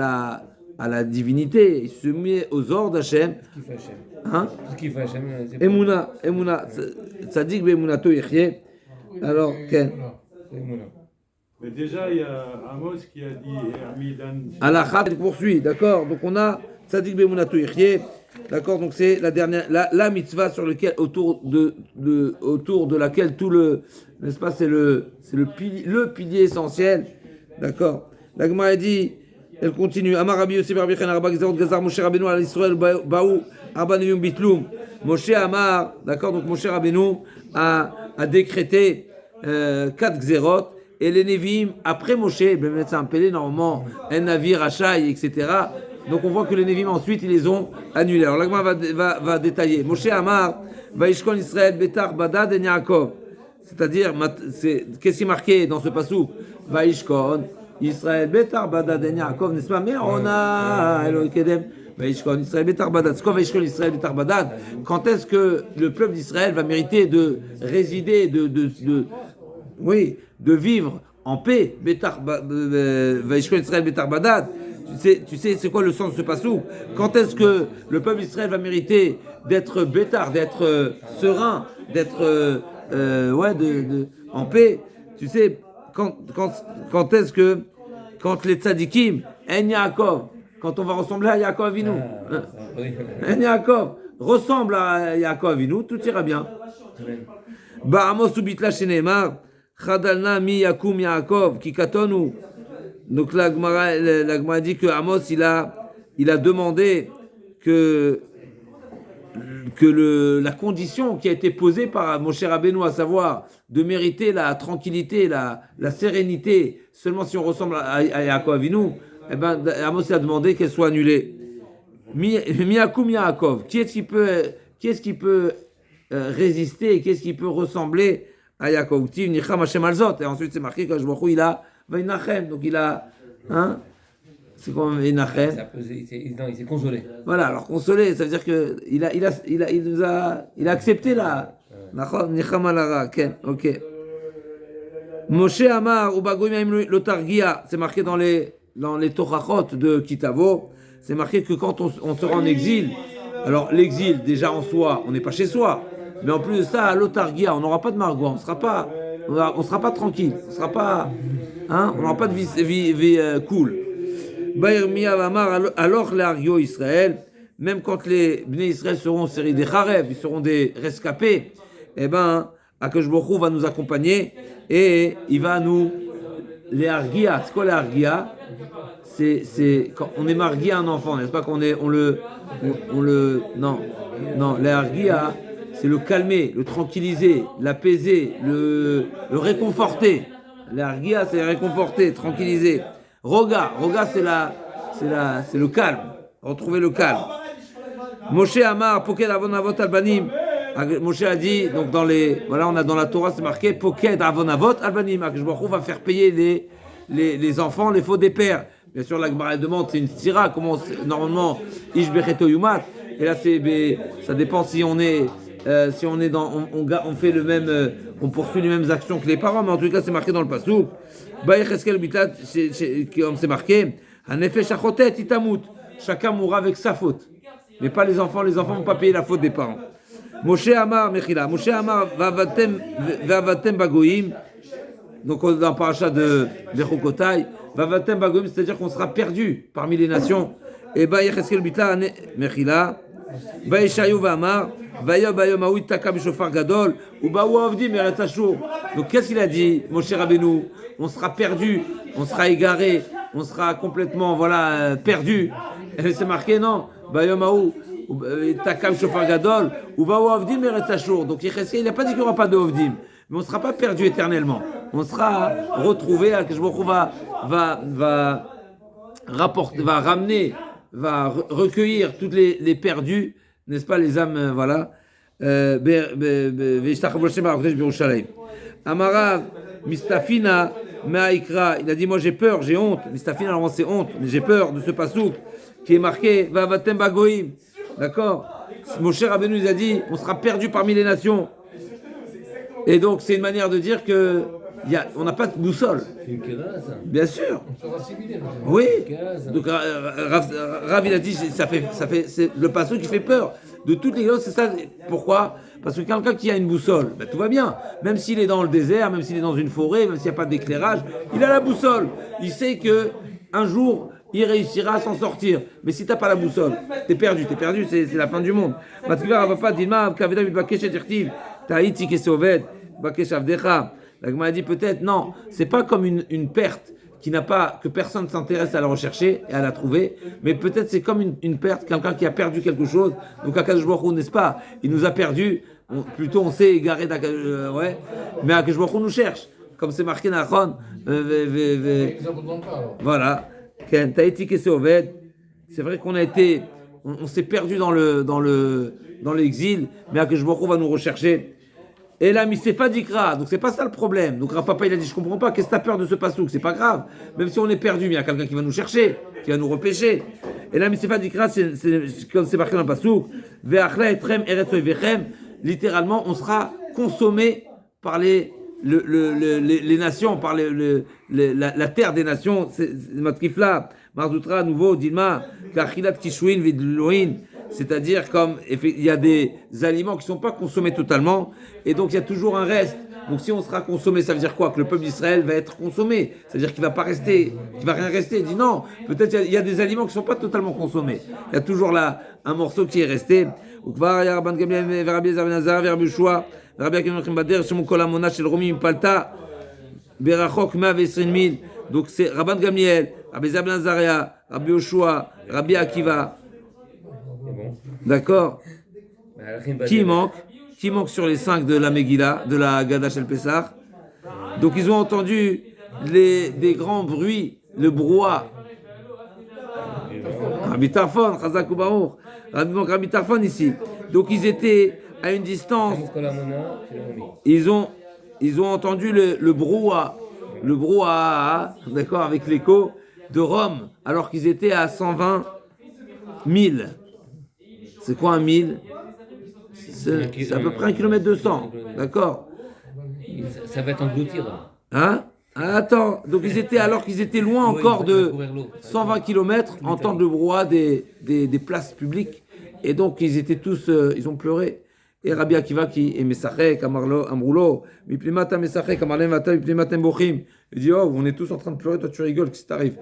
S1: la divinité, il se met aux ordres d'Hachem.
S2: Qu'est-ce qu'il fait Hachem?
S1: Hein?
S2: Qu'est-ce qu'il fait Hachem?
S1: Emouna, Tzadik be'emunato yechye. Alors, Ken.
S3: Mais déjà, il y a Amos qui a dit Hermidan.
S1: Alachat, il poursuit, d'accord? Donc on a Tzadik be'emunato yechye. D'accord? Donc c'est la dernière, la mitzvah sur lequel, autour de laquelle tout le, n'est-ce pas, c'est le pilier essentiel. D'accord? La Gemara dit, elle continue. Amar Rabbi Yossi bar Bichen Arba Gezerot Gazar Moshe Rabbeinu al Israël Baou Arba Neviim Bitlum. Moshe Amar, d'accord, donc Moshe Rabbeinu a décrété 4 Gezerot et les Neviim après Moshe, ben c'est un pélé normalement, un navire Rachaï, etc. Donc on voit que les Neviim ensuite ils les ont annulés. Alors l'Agma va détailler. Moshe Amar Vaishkon Israël Betar Badad et Yaakov. C'est-à-dire, qu'est-ce qui est marqué dans ce passou? Vaishkon Israël Betar Badad et Yaakov, n'est-ce pas? Mais on a Elohim Kedem. Vaishkon Israël Betar Badad. C'est quoi Vaishkon Israël Betar Badad? Quand est-ce que le peuple d'Israël va mériter de résider, de vivre en paix? Vaishkon Israël Betar Badad. Tu sais, c'est quoi le sens de ce passou? Quand est-ce que le peuple d'Israël va mériter d'être bétar, d'être serein, d'être en paix? Tu sais, quand est-ce que, quand les tzadikim, En Yaakov, quand on va ressembler à Yaakov Avinu, En Yaakov ressemble à Yaakov Avinu, tout ira bien. Ba'amos ubitla shenemar, chadalna mi yakum Yaakov, kikatonu. Donc la Gemara dit que Amos il a demandé que la condition qui a été posée par Moshe Rabbeinu, à savoir de mériter la tranquillité, la sérénité, seulement si on ressemble à Yaakov Avinu, eh ben Amos il a demandé qu'elle soit annulée. Miyakum Yaakov, qui est-ce qui peut résister, qui est-ce qui peut ressembler à Yaakov? Nicham Hashem Alzot. Et ensuite c'est marqué que Jbochou il a Vainachem, donc il a, c'est quoi Vainachem?
S2: Il s'est consolé.
S1: Voilà, alors consolé, ça veut dire que il a accepté la, Nicham Alara, ok. Moshe Amar ou Bagoim Lotargia, c'est marqué dans les Torachot de Kitavo, c'est marqué que quand on sera en exil, alors l'exil déjà en soi, on n'est pas chez soi, mais en plus de ça, à Lotargia, on n'aura pas de margot, on sera pas tranquille, on sera pas, on n'aura pas de vie cool. Alors les Argio Israël, même quand les Bnei Israël seront en série des Charev, ils seront des rescapés, eh ben, Akadosh Baruch Hu va nous accompagner et il va nous les Argia. C'est quoi les Argia? C'est quand on est margué un enfant, n'est-ce pas? Non, les Argia, c'est le calmer, le tranquilliser, l'apaiser, le réconforter. L'argia, c'est réconforter, tranquilliser. Roga, c'est le calme. Retrouver le calme. Moshe Amar, Poked Avon Avot Albanim. Moshe a dit, donc on a dans la Torah, c'est marqué Poked Avon Avot Albanim. Je va faire payer les enfants, les faux des pères. Bien sûr, la Gemara demande, c'est une stira, comment normalement, Ishbecheto Yumat. Et là, ça dépend si on est on fait le même, on poursuit les mêmes actions que les parents, mais en tout cas c'est marqué dans le passou. Comme c'est marqué, un effet chachotet itamut, chacun mourra avec sa faute, mais pas les enfants vont pas payer la faute des parents. Moshe Amar Mechila, Moshe Amar vavatem bagoim, donc dans le paracha de Bechukotai, vavatem bagoim, c'est-à-dire qu'on sera perdu parmi les nations. Et Yecheskel bitla Mechila. Vaishayu Vamar, Vaya Bayom Aoui Taka Bishofar Gadol, ou Baou Avdim Eretz Ashur. Donc qu'est-ce qu'il a dit, mon cher Rabbeinu? On sera perdu, on sera égaré, on sera complètement perdu. Et c'est marqué, non? Bayom Aou Taka Bishofar Gadol, ou Baou Avdim Eretz Ashur. Donc il n'a pas dit qu'il n'y aura pas de Avdim, mais on ne sera pas perdu éternellement. On sera retrouvé, va ramener, va recueillir toutes les perdus, n'est-ce pas, les âmes, voilà. Amara Mistafina Me'aikra, il a dit, moi j'ai peur, j'ai honte. Mistafina, alors c'est honte, mais j'ai peur de ce passouk qui est marqué Vavatem Bagoim. D'accord? Moshe Rabbeinu nous a dit, on sera perdu parmi les nations. Et donc c'est une manière de dire que on n'a pas de boussole.
S2: C'est une kéda, ça.
S1: Bien sûr.
S2: On sera assimilé.
S1: Oui. Donc Rav il a dit ça fait c'est le passeau qui fait peur de toutes les choses. C'est ça. Pourquoi? Parce que quelqu'un qui a une boussole, tout va bien. Même s'il est dans le désert, même s'il est dans une forêt, même s'il n'y a pas d'éclairage, il a la boussole. Il sait que un jour il réussira à s'en sortir. Mais si t'as pas la boussole, t'es perdu, c'est la fin du monde. Matkiva va pas dire kaveda mibakesh etirtiv ta'iti kesoved bakesh avdecha. La Gemara a dit peut-être, non, c'est pas comme une perte qui n'a pas, que personne ne s'intéresse à la rechercher et à la trouver, mais peut-être c'est comme une perte, quelqu'un qui a perdu quelque chose. Donc Akadosh Baruch Hu, n'est-ce pas, il nous a perdu, plutôt on s'est égaré mais Akadosh Baruch Hu nous cherche, comme c'est marqué dans Achon. Voilà. C'est vrai qu'on a été, on s'est perdu dans l'exil, mais Akadosh Baruch Hu va nous rechercher. Et là, Misefa Dikra, donc c'est pas ça le problème. Donc Rav Papa il a dit, je comprends pas, qu'est-ce que t'as peur de ce pasouk? C'est pas grave. Même si on est perdu, mais il y a quelqu'un qui va nous chercher, qui va nous repêcher. Et là, Misefa Dikra, comme c'est marqué dans le pasouk, Ve'achla etrem eretz oivechem, littéralement, on sera consommé par les nations, par la terre des nations. C'est Matkifla, Marzoutra, à nouveau, Dilma, Kachilat Kishouin, Vidlouin. C'est-à-dire comme il y a des aliments qui ne sont pas consommés totalement, et donc il y a toujours un reste. Donc si on sera consommé, ça veut dire quoi? Que le peuple d'Israël va être consommé. C'est-à-dire qu'il ne va pas rester, qu'il ne va rien rester. Il dit non, peut-être il y a des aliments qui ne sont pas totalement consommés. Il y a toujours là un morceau qui est resté. Rabban Gamliel, Rabbi Elazar ben Azar, Rabbi Yoshua, Rabbi Akiva ben Bader, Shimon Kol Hamona, Shel Romi Palta, Berachok 120 000. Donc c'est Rabban Gamliel, Rabbi Elazar ben Azaria, Rabbi Yoshua, Rabbi Akiva. D'accord. Qui manque sur les 5 de la Megillah, de la Gadash el Pessah? Donc ils ont entendu des grands bruits, le brouhaha. Rabbi Tarfon, Chazak Ubaour. Donc Rabbi Tarfon ici. Donc ils étaient à une distance. Ils ont entendu le brouhaha, d'accord, avec l'écho de Rome, alors qu'ils étaient à 120 000. C'est quoi un 1000? C'est à peu près 1,2 km, d'accord?
S2: Ça va être engloutir.
S1: Hein? Attends, donc alors qu'ils étaient loin encore de 120 km, entendre le brouhaha des places publiques. Et donc ils étaient tous, ils ont pleuré. Et Rabbi Akiva qui est Mesachek, Amroulo, Miplimata Mesachek, Amarlem Vata, Miplimata Bochim. Il dit, oh, on est tous en train de pleurer, toi tu rigoles, qu'est-ce qui t'arrive?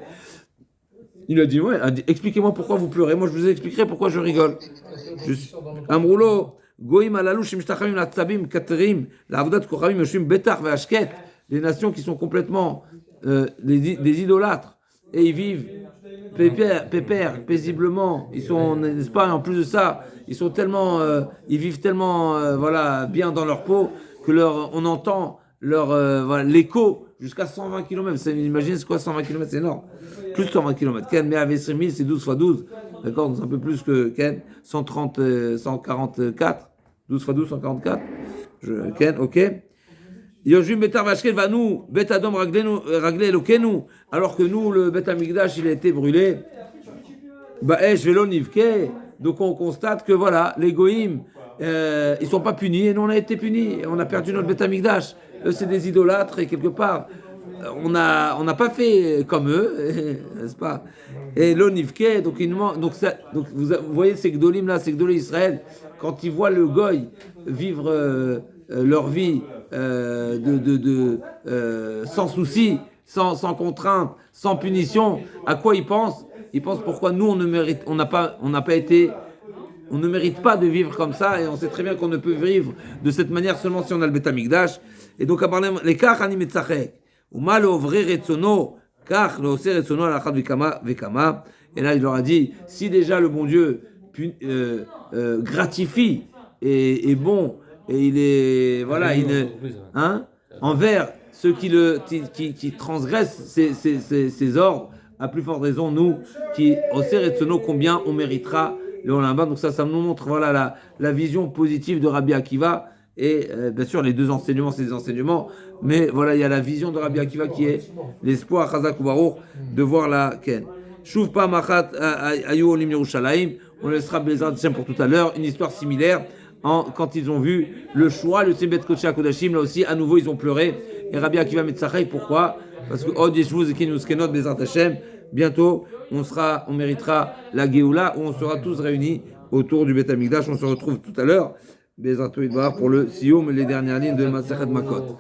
S1: Il a dit, ouais, expliquez-moi pourquoi vous pleurez. Moi, je vous expliquerai pourquoi je rigole. Amroulo, Goïm alalou, Shimshtachamim, Latzabim, Katerim, Lavdat, Kochamim, Yoshim, Betar, Veashket, les nations qui sont complètement des idolâtres, et ils vivent pépère, paisiblement. Ils sont, n'est-ce pas, en plus de ça, ils vivent tellement, bien dans leur peau, que on entend l'écho jusqu'à 120 km. Vous imaginez c'est quoi 120 km? C'est énorme. Plus de 120 km. Ken, mais avec 000, c'est 12 fois 12. D'accord? Donc c'est un peu plus que Ken. 144. 12 fois 12, 144. Ken, ok. Yoshim Betar Vashkel va nous, Bet Adom Raglé Lokenu. Alors que nous, le Bet Amigdash, il a été brûlé. Ba'esh Velo Nivke. Donc on constate que voilà, les Goïm, ils sont pas punis et nous on a été punis. On a perdu notre Bet Amigdash. Eux, c'est des idolâtres et quelque part, on n'a pas fait comme eux, n'est-ce pas? Et l'onivke, donc vous voyez ces gdolim là, ces gdolim Israël, quand ils voient le goy vivre leur vie sans souci, sans contrainte, sans punition, à quoi ils pensent? Ils pensent pourquoi nous on n'a pas été on ne mérite pas de vivre comme ça, et on sait très bien qu'on ne peut vivre de cette manière seulement si on a le Beth Amikdash. Et donc, à parler les kach ani metzachek, ou mal ovrer retzono, kach le oser retzono alachad vekama. Et là, il leur a dit, si déjà le bon Dieu gratifie et est bon, et il est, voilà, envers ceux qui transgressent ses ordres, à plus forte raison, nous, qui, oser retzono, combien on méritera le Olam Haba. Donc ça nous montre, voilà, la vision positive de Rabbi Akiva. Et bien sûr, les deux enseignements, c'est des enseignements, mais voilà, il y a la vision de Rabbi Akiva qui est l'espoir, Chazak ou Baruch, de voir la Ken. Shuv pa machat ayu olim Yerushalayim, on laissera Bezrat Hashem pour tout à l'heure, une histoire similaire, quand ils ont vu le choix, le Sebet Kodesh HaKodashim, là aussi, à nouveau, ils ont pleuré. Et Rabbi Akiva Metzachai, pourquoi? Parce que Od Yeshvu Zekin Uskenot Bezrat Hashem, bientôt, on méritera la Géoula, où on sera tous réunis autour du Beth Amikdash. On se retrouve tout à l'heure. Bezrat Hashem pour le Sioum, les dernières lignes de Masechet Makot.